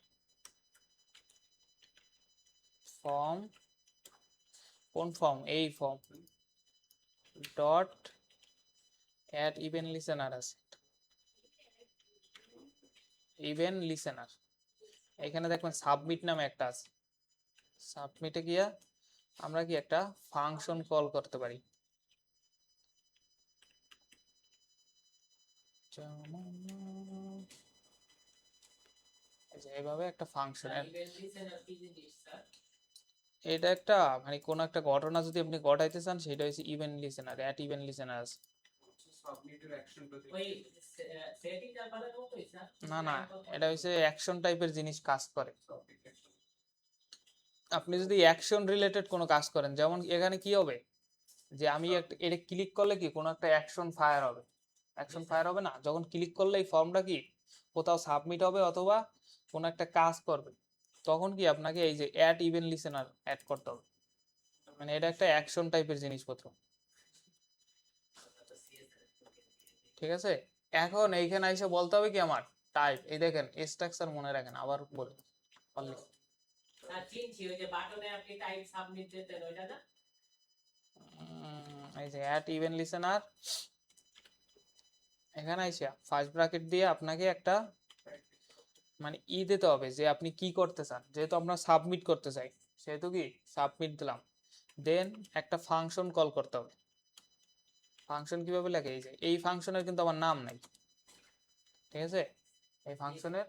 ফর্ম, কোন ফর্ম? এই form dot add event listener আছে, ইভেন্ট লিসেনার। এখানে দেখবেন সাবমিট নামে একটা আছে, সাবমিটে গিয়া আমরা কি একটা ফাংশন কল করতে পারি, এই যে এইভাবে একটা ফাংশন। ইভেন্ট লিসেনার কি জিনিস স্যার? এটা একটা মানে কোন একটা ঘটনা যদি আপনি ঘটাইতে চান সেটা হচ্ছে event listener, at event listener আছে। সাবমিটের অ্যাকশনটা ওই সেটিং এর কথা বলতোই স্যার? না না, এটা হচ্ছে অ্যাকশন টাইপের জিনিস কাজ করে। আপনি যদি অ্যাকশন রিলেটেড কোনো কাজ করেন, যেমন এখানে কি হবে যে আমি একটা এটা ক্লিক করলে কি কোনো একটা অ্যাকশন ফায়ার হবে, অ্যাকশন ফায়ার হবে না, যখন ক্লিক করলে এই ফর্মটা কি কোথাও সাবমিট হবে অথবা কোনো একটা কাজ করবে, তখন কি আপনাকে এই যে অ্যাড ইভেন্ট লিসেনার অ্যাড করতে হবে। মানে এটা একটা অ্যাকশন টাইপের জিনিসপত্র, ঠিক আছে। এখন এইখানে এসে বলতে হবে কি আমার টাইপ, এই দেখেন স্ট্রাকচার মনে রাখেন, আবার বলি পারলে। স্যার চিনছি, ওই যে বাটনে আপনি টাইপ সাবমিট দিতেন ওইটা না? এই যে অ্যাড ইভেন্ট লিসেনার, এখানে আইসা ফার্স্ট ব্র্যাকেট দিয়ে আপনাকে একটা মানে দিতে হবে যে আপনি কি করতে চান, যেহেতু আমরা সাবমিট করতে চাই সেহেতু কি সাবমিট দিলাম, দেন একটা ফাংশন কল করতে হবে। ফাংশন কিভাবে লেখে, এই যে এই ফাংশনের কিন্তু আমার নাম নাই, ঠিক আছে, এই ফাংশনের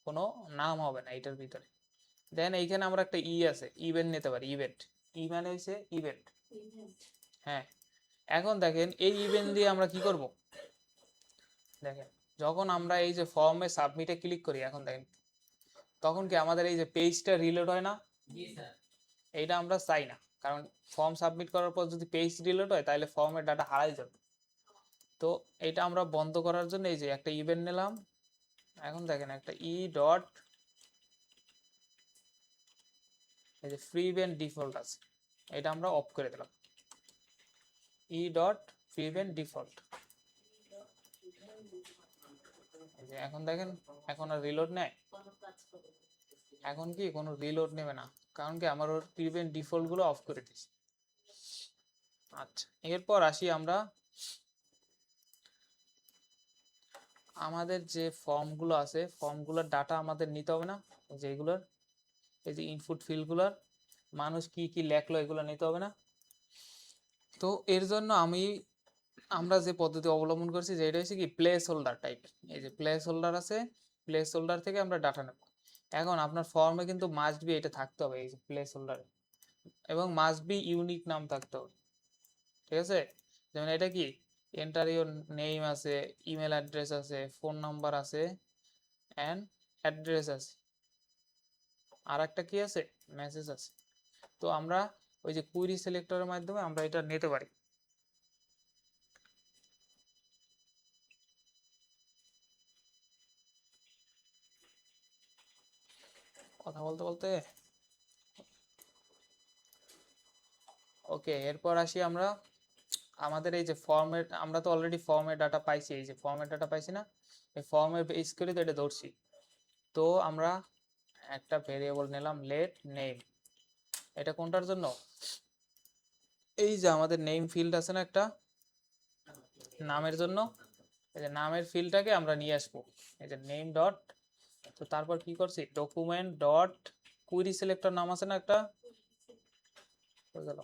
কোনো নাম হবে না এটার ভিতরে। দেন এইখানে আমরা একটা আছে, ইভেন্ট নিতে পারি, ইভেন্ট, মানে হচ্ছে ইভেন্ট। হ্যাঁ, এখন দেখেন এই ইভেন্ট দিয়ে আমরা কি করব, দেখেন যখন আমরা এই যে ফর্মে সাবমিটে ক্লিক করি, এখন দেখেন তখন কি আমাদের এই যে পেজটা রিলোড হয় না? জি স্যার। এইটা আমরা চাই না, কারণ ফর্ম সাবমিট করার পর যদি পেজ রিলোড হয় তাহলে ফর্মের ডাটা হারাই যাবে। তো এটা আমরা বন্ধ করার জন্য এই যে একটা ইভেন্ট নিলাম। এখন দেখেন একটা ডট, এই যে ফ্রি ইভেন্ট ডিফল্ট আছে, এটা আমরা অফ করে দিলাম, ডট ফ্রি ইভেন্ট ডিফল্ট। এই যে এখন দেখেন এখন আর রিলোড নেয়, এখন কি কোনো রিলোড নেবে না, কারণ কি আমার ওর প্রিভেন্ট ডিফল্ট গুলো অফ করে দিয়েছি। আচ্ছা, এরপর আসি আমরা আমাদের যে ফর্মগুলো আছে, ফর্মগুলোর ডাটা আমাদের নিতে হবে না, যেগুলোর এই যে ইনপুট ফিল্ডগুলোর মানুষ কি কি লেখলো এগুলো নিতে হবে না। তো এর জন্য আমরা যে পদ্ধতি অবলম্বন করছি যেটা হচ্ছে কি প্লেস হোল্ডার টাইপ, এই যে প্লেস হোল্ডার আছে, প্লেস হোল্ডার থেকে আমরা ডাটা নেব। এখন আপনার ফর্মে কিন্তু মাস্ট বি এটা থাকতে হবে, এই যে প্লেস হোল্ডারে, এবং মাস্ট বি ইউনিক নাম থাকতে হবে, ঠিক আছে। যেমন এটা কি এন্টার ইউর নেম আছে, ইমেল অ্যাড্রেস আছে, ফোন নাম্বার আছে এন্ড অ্যাড্রেস আছে, আর একটা কি আছে মেসেজ আছে। তো আমরা ওই যে কুইরি সিলেক্টরের মাধ্যমে আমরা এটা নিতে পারি। কথা বলতে বলতে ওকে, এরপর আসি আমরা আমাদের এই যে ফর্মের, আমরা তো অলরেডি ফর্মের ডাটা পাইছি, এই যে ফর্মের ডাটা পাইছি না, এই ফর্মের বেস করে তো এটা ধরছি। তো আমরা একটা ভেরিয়েবল নিলাম লেট নেম, এটা কোনটার জন্য, এই যে আমাদের নেম ফিল্ড আছে না একটা নামের জন্য, এই যে নামের ফিল্ডটাকে আমরা নিয়ে আসবো, এই যে নেম ডট, তো তারপর কি করছি ডকুমেন্ট ডট কুইরি সিলেক্টর নাম আছে না একটা, হয়ে গেল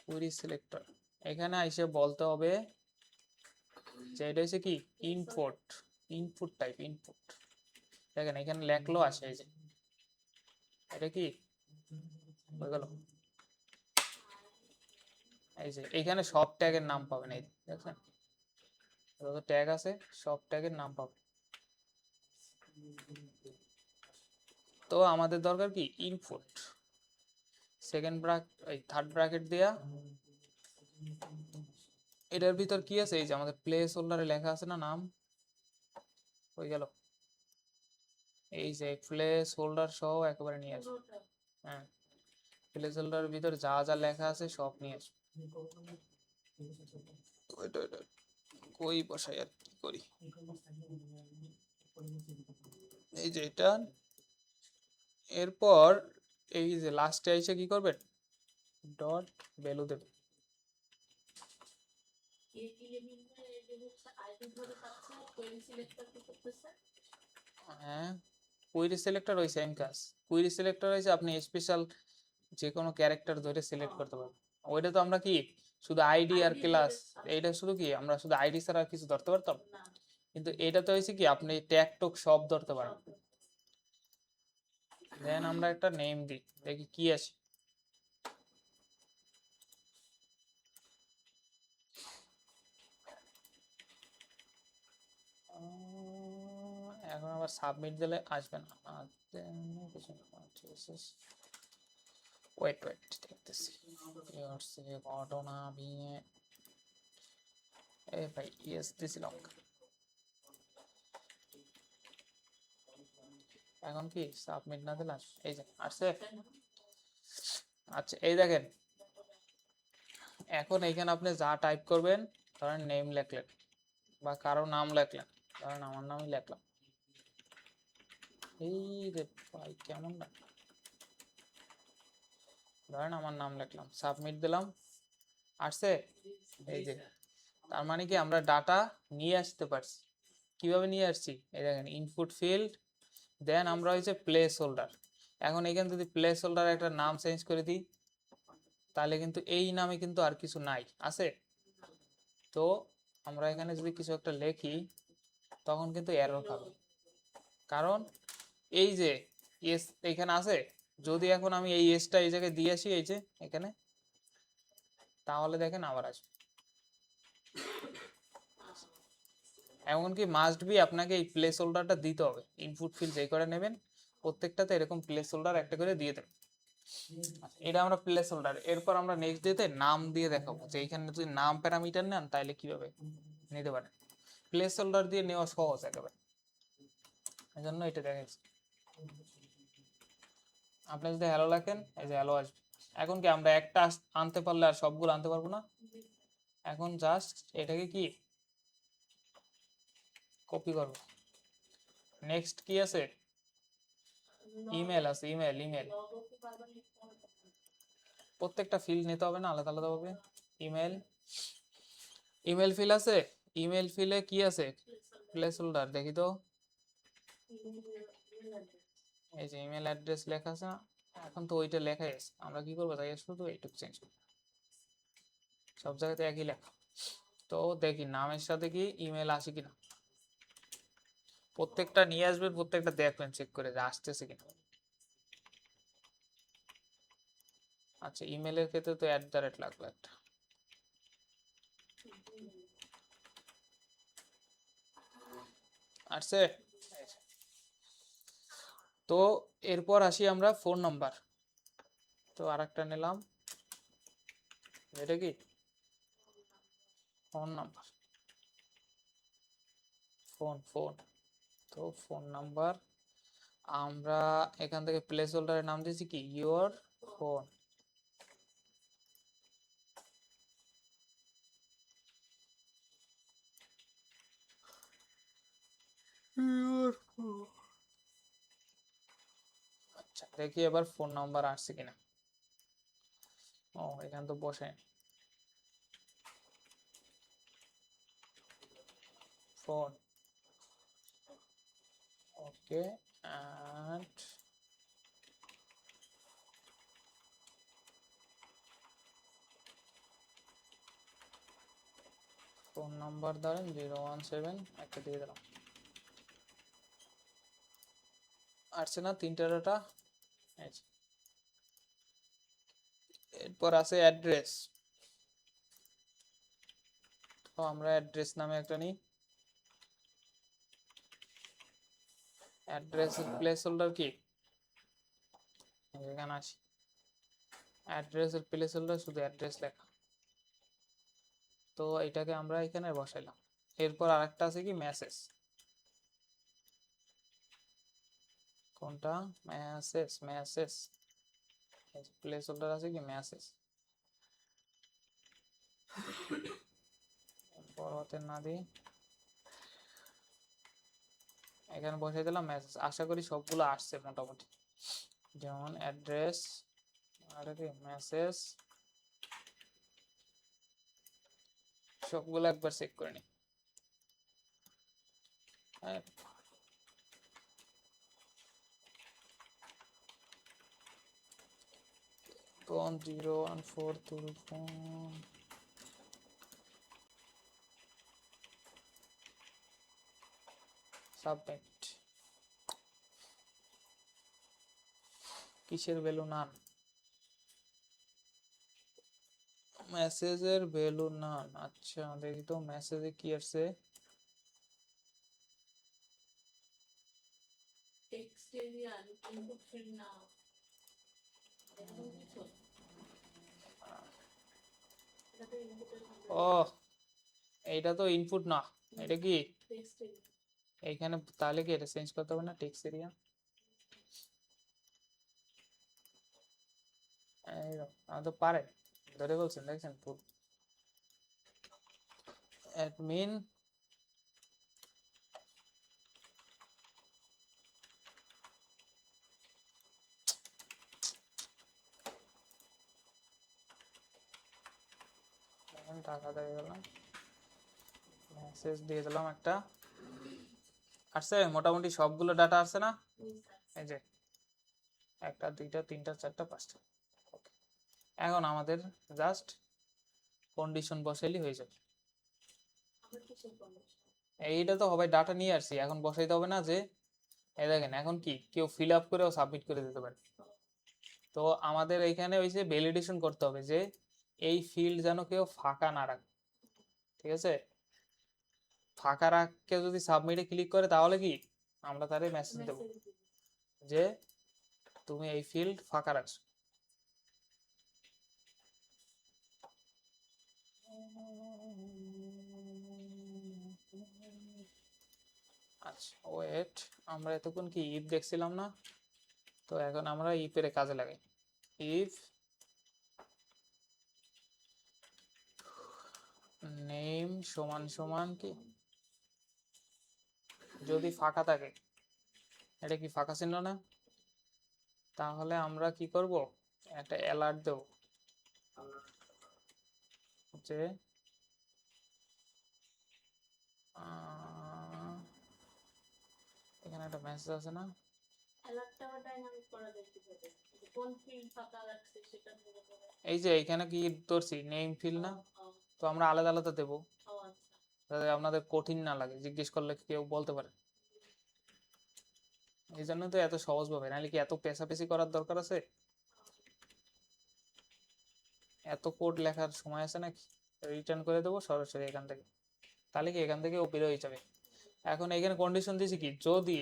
কুইরি সিলেক্টর। এখানে এসে বলতে হবে যে এটা হচ্ছে কি ইনপুট, ইনপুট টাইপ ইনপুট, দেখেন এখানে লেখলো আসে, এই যে এটা কি হয়ে গেল, এই যে এখানে সব ট্যাগের নাম পাবেন, এই দেখছেন যত ট্যাগ আছে সব ট্যাগের নাম পাবেন। তো আমাদের দরকার কি ইনপুট, সেকেন্ড ব্র্যাকেট এই থার্ড ব্র্যাকেট দেয়া, এটার ভিতর কি আছে, এই যে আমাদের প্লেস হোল্ডারে লেখা আছে না নাম, হয়ে গেল, এই যে প্লেস হোল্ডার সহ একেবারে নিয়ে আসবে। হ্যাঁ, প্লেস হোল্ডারের ভিতর যা যা লেখা আছে সব নিয়ে আসবো। ওইটা ওইটা কই বসাই আর কি করি, এই যে এটা। এরপর এই যে লাস্টে এসে কি করবেন, ডট ভ্যালু দেবেন। হ্যাঁ, কুইরি সিলেক্টর ওই সেম কাজ। কুইরি সিলেক্টর হয়েছে আপনি স্পেশাল যে কোনো ক্যারেক্টার ধরে সিলেক্ট করতে পারবেন। ওইটা তো আমরা কি শুধু আইডি আর ক্লাস, এইটা শুধু কি আমরা শুধু আইডি ছাড়া আর কিছু ধরতে পারতাম, কিন্তু এটা তো হয়েছে কি আপনি ট্যাগ টুক সব ধরতে পারেন। দেন আমরা একটা নেম দিই, দেখি কি আছে। এখন আবার সাবমিট দিলে আসবে না। ওয়েট ওয়েট দেখতেছি, ঘটনা নিয়ে এ ভাই ইয়েস দিছিলাম। এখন কি সাবমিট না দিলাম, এই যে আসছে। আচ্ছা এই দেখেন, এখন এইখানে আপনি যা টাইপ করবেন, ধরেন নেম লিখলেন বা কারো নাম লিখলেন, ধরেন আমার নামই লিখলাম। এই রে ভাই কেমন না, ধরেন আমার নাম লিখলাম, সাবমিট দিলাম, আসছে। এই যে তার মানে কি আমরা ডাটা নিয়ে আসতে পারছি। কিভাবে নিয়ে আসছি, এই দেখেন ইনপুট ফিল্ড, দেন আমরা হচ্ছে প্লেস হোল্ডার। এখন এখানে যদি প্লেস হোল্ডার একটা নাম চেঞ্জ করে দিই, তাহলে কিন্তু এই নামে কিন্তু আর কিছু নাই, আছে। তো আমরা এখানে যদি কিছু একটা লিখি তখন কিন্তু এরর পাবে, কারণ এই যে এস এখানে আছে। যদি এখন আমি এই এসটা এই জায়গায় দিয়ে আসি, এই যে এখানে, তাহলে দেখেন আবার আসবে। এমনকি মাস্ট বি আপনাকে এই প্লেস হোল্ডারটা দিতে হবে। ইনপুট ফিল্ড যে করে নেবেন প্রত্যেকটাতে এরকম প্লেস হোল্ডার একটা করে দিয়ে দেবেন। এটা আমরা প্লেস হোল্ডার। এরপর আমরা নেক্সট ডেতে নাম দিয়ে দেখাবো যে এখানে যদি নাম প্যারামিটার নেন তাহলে কিভাবে নিতে পারেন। প্লেস হোল্ডার দিয়ে নেওয়া সহজ একেবারে, এই জন্য এটা দেখাচ্ছি। আপনি যদি হ্যালো লেখেন, এই যে হ্যালো আসবে। এখন কি আমরা একটা আনতে পারলে আর সবগুলো আনতে পারবো না। এখন জাস্ট এটাকে কি কপি করবো। নেক্সট কি আছে, ইমেল আছে, ইমেল ইমেল প্রত্যেকটা ফিল্ড নিতে হবে না, আলাদা আলাদা ভাবে। ইমেল, ইমেল ফিল আছে। ইমেল ফিলে কি আছে, প্লেস হোল্ডার দেখি তো। এই যে ইমেল অ্যাড্রেস লেখা আছে না, এখন তো ওইটা লেখাই আছে। আমরা কি করবো, তাই শুধু এইটুকু চেঞ্জ করবো, সব জায়গাতে একই লেখা। তো দেখি নামের সাথে কি ইমেল আসে কিনা, প্রত্যেকটা নিয়ে আসবেন, প্রত্যেকটা দেখবেন চেক করে যে আসতেছে কিনা। আচ্ছা ইমেলের ক্ষেত্রে তো @ লাগবে একটা। আসছে। তো এরপর আসি আমরা ফোন নাম্বার। তো আরেকটা নিলাম, এটা কি ফোন নাম্বার, ফোন ফোন। তো ফোন নাম্বার আমরা এখান থেকে প্লেস হোল্ডারের নাম দিয়েছি কি ইওর ফোন। আচ্ছা দেখি এবার ফোন নাম্বার আসছে কিনা। ও এখানে তো বসে phone, okay. And phone number ধরেন 017 একটা দিয়ে দিলাম। আসছে না তিনটা ডাটা। এরপর আছে অ্যাড্রেস। তো আমরা অ্যাড্রেস নামে একটা নিই। অ্যাড্রেস প্লেস হোল্ডার কি এখানে আসি, অ্যাড্রেসের প্লেস হোল্ডার শুধু অ্যাড্রেস লেখা। তো এটাকে আমরা এখানে বসাইলাম। এরপর আরেকটা আছে কি মেসেজ। কোনটা, মেসেজ মেসেজ। প্লেস হোল্ডার আছে কি মেসেজ, বড় হাতের না দিয়ে এখানে বসাই দিলাম মেসেজ। আশা করি সবগুলো আসছে মোটামুটি, যেমন অ্যাড্রেস আর কি মেসেজ, সবগুলো একবার চেক করে নি। হ্যাঁ, 0142 সাবমিট। কিসের ভ্যালু নান? মেসেজের ভ্যালু নান। আচ্ছা দেখি তো মেসেজে কি আসছে। টেক্সট এরিয়া ইনপুট ফিল্ড না এরকম কিছু, এটা তো ইনপুটের ও এইটা তো ইনপুট না, এটা কি টেক্সট এরিয়া। এইখানে? তাহলে কি এটা চেঞ্জ করতে হবে না টেক্সট এরিয়া? আমি তো পারে ধরে বলছেন, দেখছেন অ্যাডমিন টাকা দিয়ে গেলাম, মেসেজ দিয়ে দিলাম একটা, আসছে মোটামুটি সবগুলো ডাটা আসছে না? এই যে একটা দুইটা তিনটা চারটা পাঁচটা। Okay. এখন আমাদের জাস্ট কন্ডিশন বসাইলেই হয়ে যাবে। আমার কিসের কন্ডিশন? এইটা তো হবে, ডাটা নিয়ে আসছি, এখন বসাইতে হবে না যে এই দেখেন এখন কি কেউ ফিল আপ করেও সাবমিট করে দিতে পারে। তো আমাদের এইখানে ওই যে ভ্যালিডেশন করতে হবে যে এই ফিল্ড যেন কেউ ফাঁকা না রাখে, ঠিক আছে? ফাঁকা রাখকে যদি সাবমিটে ক্লিক করে তাহলে কি আমরা তারে মেসেজ দেব যে তুমি এই ফিল্ড ফাঁকা রাখছো। আচ্ছা ওয়েট, আমরা এতক্ষণ কি ইফ দেখছিলাম না? তো এখন আমরা ইফের কাজে লাগাই। ইফ নেম সমান সমান কি, যদি ফাঁকা থাকে, এটা কি ফাঁকা চিহ্ন না? তাহলে আমরা কি করব, একটা অ্যালার্ট দেব যে এখানে একটা মেসেজ আছে না, অ্যালার্টটা ডাইনামিক করা যায় কিভাবে? যে কোন ফিল্ড ফাঁকা রাখছে সেটা ধরে ধরে। এই যে এখানে কি ধরছি নেম ফিল্ড না, তো আমরা আলাদা আলাদা দেবো ও আচ্ছা। যাতে আপনাদের কঠিন না লাগে, জিজ্ঞেস করলে কেউ বলতে পারে। এই জন্য তো এত সহজ ভাবে, নাহলে কি এত পেশাপেশি করার দরকার আছে? এত কোড লেখার সময় আছে নাকি? রিটার্ন করে দেবো সরাসরি এখান থেকে, তাহলে কি এখান থেকে ও বের হয়ে যাবে। এখন এখানে কন্ডিশন দিয়েছি কি, যদি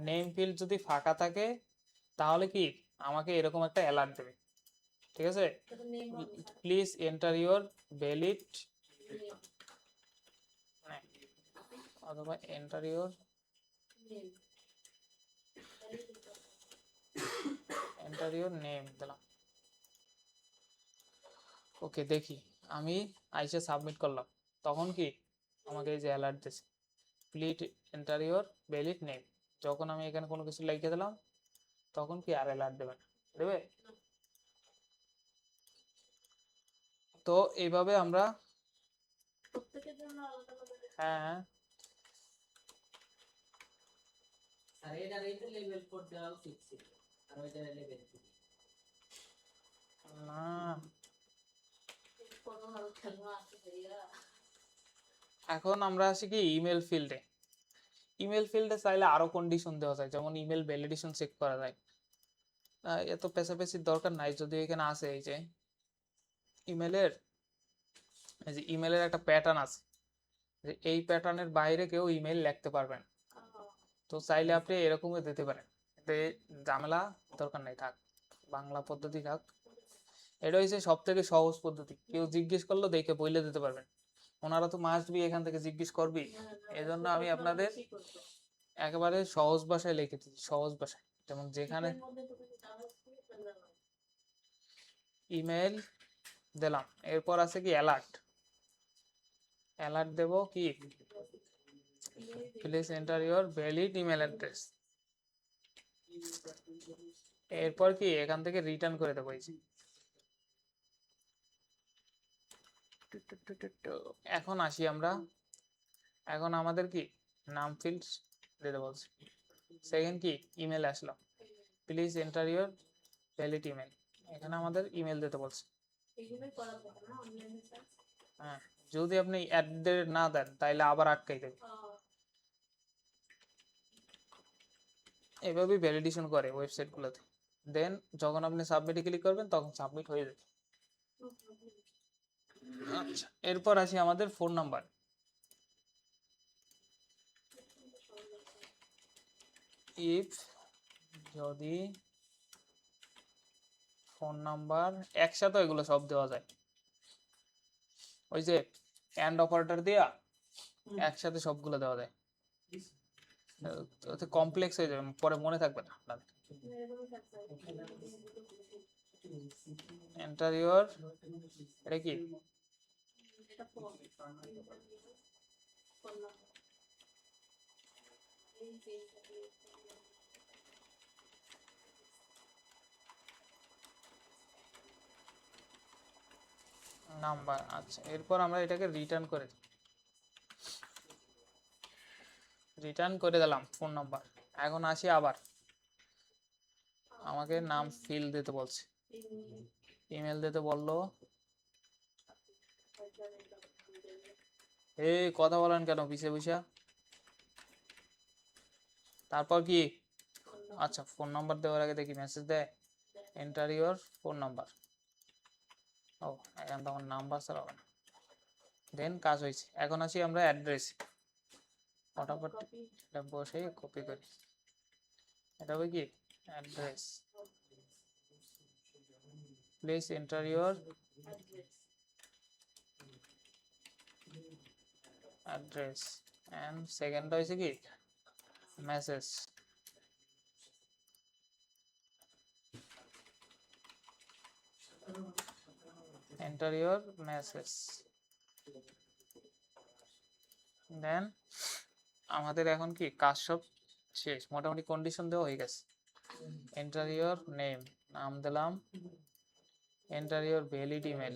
নেম ফিল্ড যদি ফাঁকা থাকে তাহলে কি আমাকে এরকম একটা অ্যালার্ট দেবে, ঠিক আছে? তাহলে নেম হবে প্লিজ এন্টার ইউর ভ্যালিড, অথবা enter your name enter your name দিলাম। ওকে দেখি আমি আইসে সাবমিট করলাম, তখন কি আমাকে এই যে অ্যালার্ট দিছে please enter your valid name. যখন আমি এখানে কোনো কিছু লিখে দিলাম তখন কি আর অ্যালার্ট দেবে না? দেবে? তো এইভাবে আমরা প্রত্যেকের জন্য আলাদা আলাদা। হ্যাঁ আর এটার এই লেভেল কোড দেওয়া উচিত ছিল, আর ওইটা লেভেল 3। না, কোনো ভালো খেলনা আছে ভাইয়া? এখন আমরা আসি কি ইমেল ফিল্ডে। ইমেল ফিল্ডে চাইলে আরো কন্ডিশন দেওয়া যায়, যেমন ইমেল ভ্যালিডেশন চেক করা যায়। এত পেশাপেশির দরকার নাই, যদি এখানে আছে এই যে ইমেলের, এই যে ইমেলের একটা প্যাটার্ন আছে, যে এই প্যাটার্নের বাইরে কেউ ইমেল লিখতে পারবেন। তো চাইলে আপনি এরকমই দিতে পারেন, এতে ঝামেলা দরকার নাই, থাক বাংলা পদ্ধতি থাক। এটা হচ্ছে সব থেকে সহজ পদ্ধতি, কেউ জিজ্ঞেস করলো দেখে বইলে দিতে পারবেন। ওনারা তো মাস্ট বি এখান থেকে জিজ্ঞেস করবি, এই জন্য আমি আপনাদের একেবারে সহজ ভাষায় লিখে দিচ্ছি, সহজ ভাষায়, যেমন যেখানে ইমেল দিলাম, এরপর আছে কি অ্যালার্ট, অ্যালার্ট দেব কি please enter your valid email address. এরপর কি এখান থেকে রিটার্ন করে দেবো এই যে। এখন আসি আমরা, এখন আমাদের কি নাম ফিল্ড দিতে বলছে, সেকেন্ড কি ইমেল আসলো, please enter your valid email, এখানে আমাদের ইমেল দিতে বলছে। এগুলোই করা যাবে না অনলাইনে সার্চ? হ্যাঁ, যদি আপনি অ্যাড না দেন তাইলে আবার আটকাই দেবে। এভাবেই ভ্যালিডেশন করে ওয়েবসাইটগুলোতে। দেন যখন আপনি সাবমিটে ক্লিক করবেন তখন সাবমিট হয়ে যাবে। আচ্ছা, এরপর আসি আমাদের ফোন নাম্বার। ইফ যদি ফোন নাম্বার একসাথে এগুলো সব দেওয়া যায়, ওই যে এন্ড অপারেটর দিয়া একসাথে সবগুলো দেওয়া যায়, ওতে কমপ্লেক্স হয়ে যাবে, পরে মনে থাকবে না আপনাদের। এন্টার ইওর, এটা কি এটা ফোন নাম্বার এই যে নাম্বার। আচ্ছা, এরপর আমরা এটাকে রিটার্ন করে দিই, রিটার্ন করে দিলাম ফোন নাম্বার। এখন আসি আবার, আমাকে নাম ফিল দিতে বলছে, ইমেল দিতে বললো। এই কথা বলেন কেন পিছে বসে? তারপর কি, আচ্ছা ফোন নাম্বার দেওয়ার আগে দেখি মেসেজ দেয়, এন্টার ইওর ফোন নাম্বার। ও এখন তো আমার নাম্বার ছাড়া হবে না। দেন কাজ হয়েছে। এখন আসি আমরা অ্যাড্রেস, ফটাফট এটা বসে কপি করি, এটা হবে কি address, please enter your address, and সেকেন্ডটা হয়েছে কি message, enter your message, then আমাদের এখন কি কাজ সব শেষ, মোটামুটি কন্ডিশন দেওয়া হয়ে গেছে। enter your name, নাম দিলাম, enter your valid email,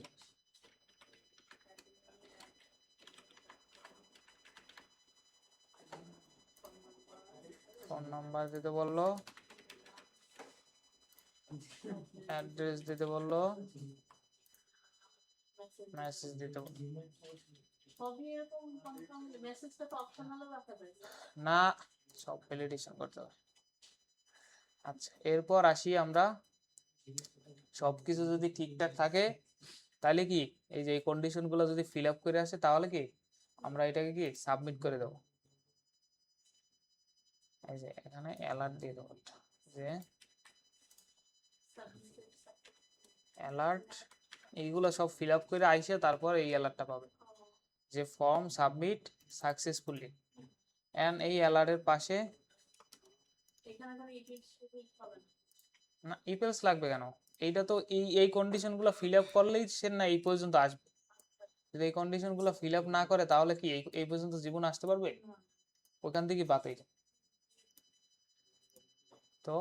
phone number দিতে বললো, অ্যাড্রেস দিতে বললো, মেসেজ দিতে বললো। সবই এরকম কনফার্ম, মেসেজটা তো অপশনাল রাখা যায়। না, সব ভ্যালিডেশন করতে হবে। আচ্ছা, এরপর আসি আমরা, সবকিছু যদি ঠিকঠাক থাকে তাহলে কি এই যে কন্ডিশন গুলো যদি ফিল আপ করে আসে তাহলে কি আমরা এটাকে কি সাবমিট করে দেবো। এই যে এখানে অ্যালার্ট দিয়ে দেবো, যে অ্যালার্ট, এইগুলো সব ফিল আপ করে আইসে তারপর এই অ্যালার্টটা পাবে যে ফর্ম সাবমিট সাকসেসফুলি, এন্ড এই অ্যালার্টের পাশে এখানে কোনো ইপিএস হবে না, ইপেলস লাগবে কেন, এইটা তো এই কন্ডিশন গুলো ফিল আপ করলেই সে না এই পর্যন্ত আসবে। যদি এই কন্ডিশন গুলো ফিল আপ না করে তাহলে কি এই পর্যন্ত জীবন আসতে পারবে? ওখান থেকে বাতিল। তো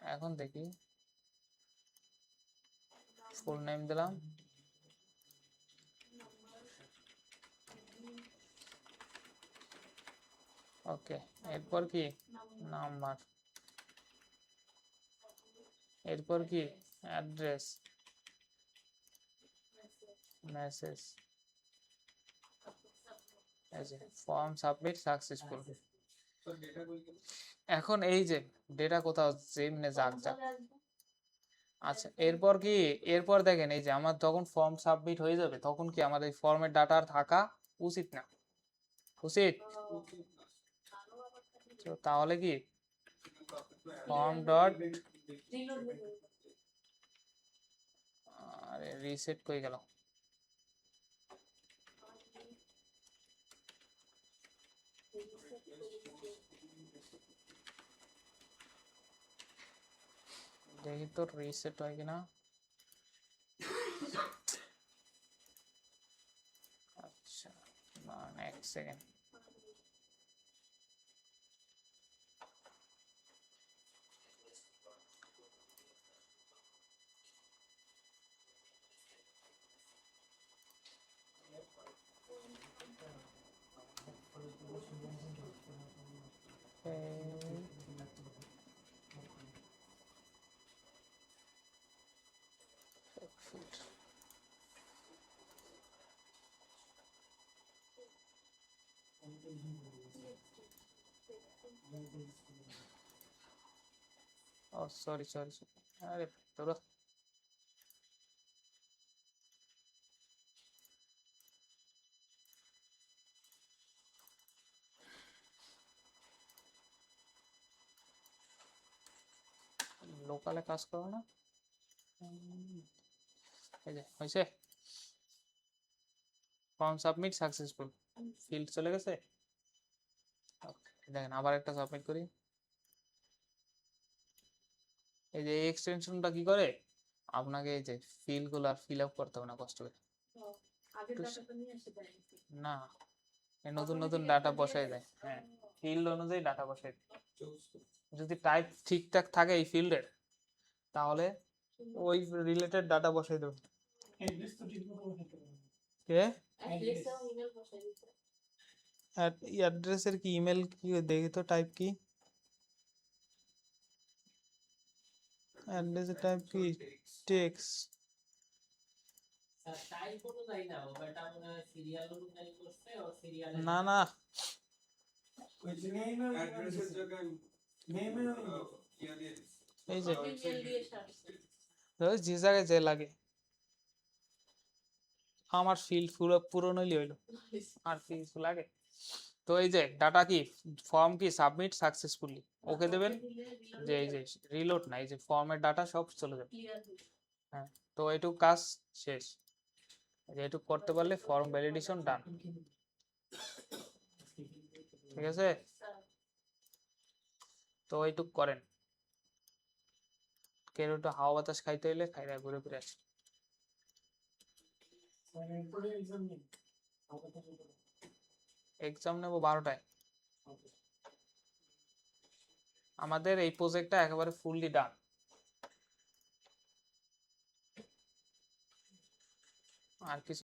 এখন দেখি, ফুল নেম দিলাম, ওকে, এরপর কি নাম্বার, এরপর কি অ্যাড্রেস, মেসেজ, এই যে form submit successful. Sir data কই গেল? এখন এই যে ডেটা কোথাও যেমনে যাক যাক। আচ্ছা, এরপর কি, এরপর দেখেন এই যে আমার যখন ফর্ম সাবমিট হয়ে যাবে তখন কি আমার এই ফর্মের ডাটা আর থাকা উচিত না? উচিত। তো তাহলে কি ফর্ম ডট, আরে রিসেট কই গেল, দেখি তো রিসেট হয় কিনা। সেকেন্ড। ও সরি সরি সরি, আরে তোরা লোকালে কাজ করো না? এই যে হয়েছে, ফর্ম সাবমিট সাকসেসফুল, ফিল্ড চলে গেছে। Okay, দেখেন আবার একটা সাবমিট করি। এই যে এক্সটেনশনটা কি করে, আপনাকে এই যে ফিল্ড গুলো আর ফিল আপ করতে হবে না কষ্ট করে। আগের তো ডাটাটা নিয়ে এসে দেয় নাকি? না, এই নতুন নতুন Automatic ডাটা একটা দিয়ে বসাই দেয়? দেয়। হ্যাঁ, ফিল্ড অনুযায়ী ডাটা বসাই দেয়। চলছে। যদি টাইপ ঠিকঠাক থাকে এই ফিল্ডের, তাহলে ওই রিলেটেড ডাটা বসাই দেবে। অ্যাড্রেস তো ঠিক মতো বসাতে হবে। কে Address এবং email বসাই দিতে। অ্যাড্রেসের কি ইমেল কি দেখি তো, টাইপ কি অ্যাড্রেসের টাইপ কি, টেক্সট। স্যার টাইপ অনুযায়ী না, ওটা মনে হয় সিরিয়াল অনুযায়ী করছে, ও সিরিয়ালে না না, ওই যে অ্যাড্রেসের জায়গায় নেমে ইয়া দিয়ে দিছে। এই যে Email দিয়ে সারছে। ওই যে জায়গায় যে লাগে। আমার ফিল্ড পুরো পূরণ হইলে হইলো, আর কি কিছু লাগে? তো এই যে ডাটা কি, ফর্ম কি সাবমিট সাকসেসফুলি, ওকে দেবেন। যে এই যে রিলোড না, এই যে ফর্মের ডাটা সব চলে যাবে। ক্লিয়ার হয়ে হ্যাঁ, তো এইটুকু কাজ শেষ। এই যে এইটুকু করতে পারলে ফর্ম ভ্যালিডেশন ডান। ঠিক আছে, স্যার তো এইটুকু করেন। কেউ একটু হাওয়া বাতাস খাইতে হইলে খাইরা ঘুরে ঘুরে আসে। স্যার এরপরে এক্সাম নেই। আপাতত এক্সাম নেবো 12টায়। আমাদের এই প্রজেক্টটা একেবারে ফুললি ডান। আর কিছু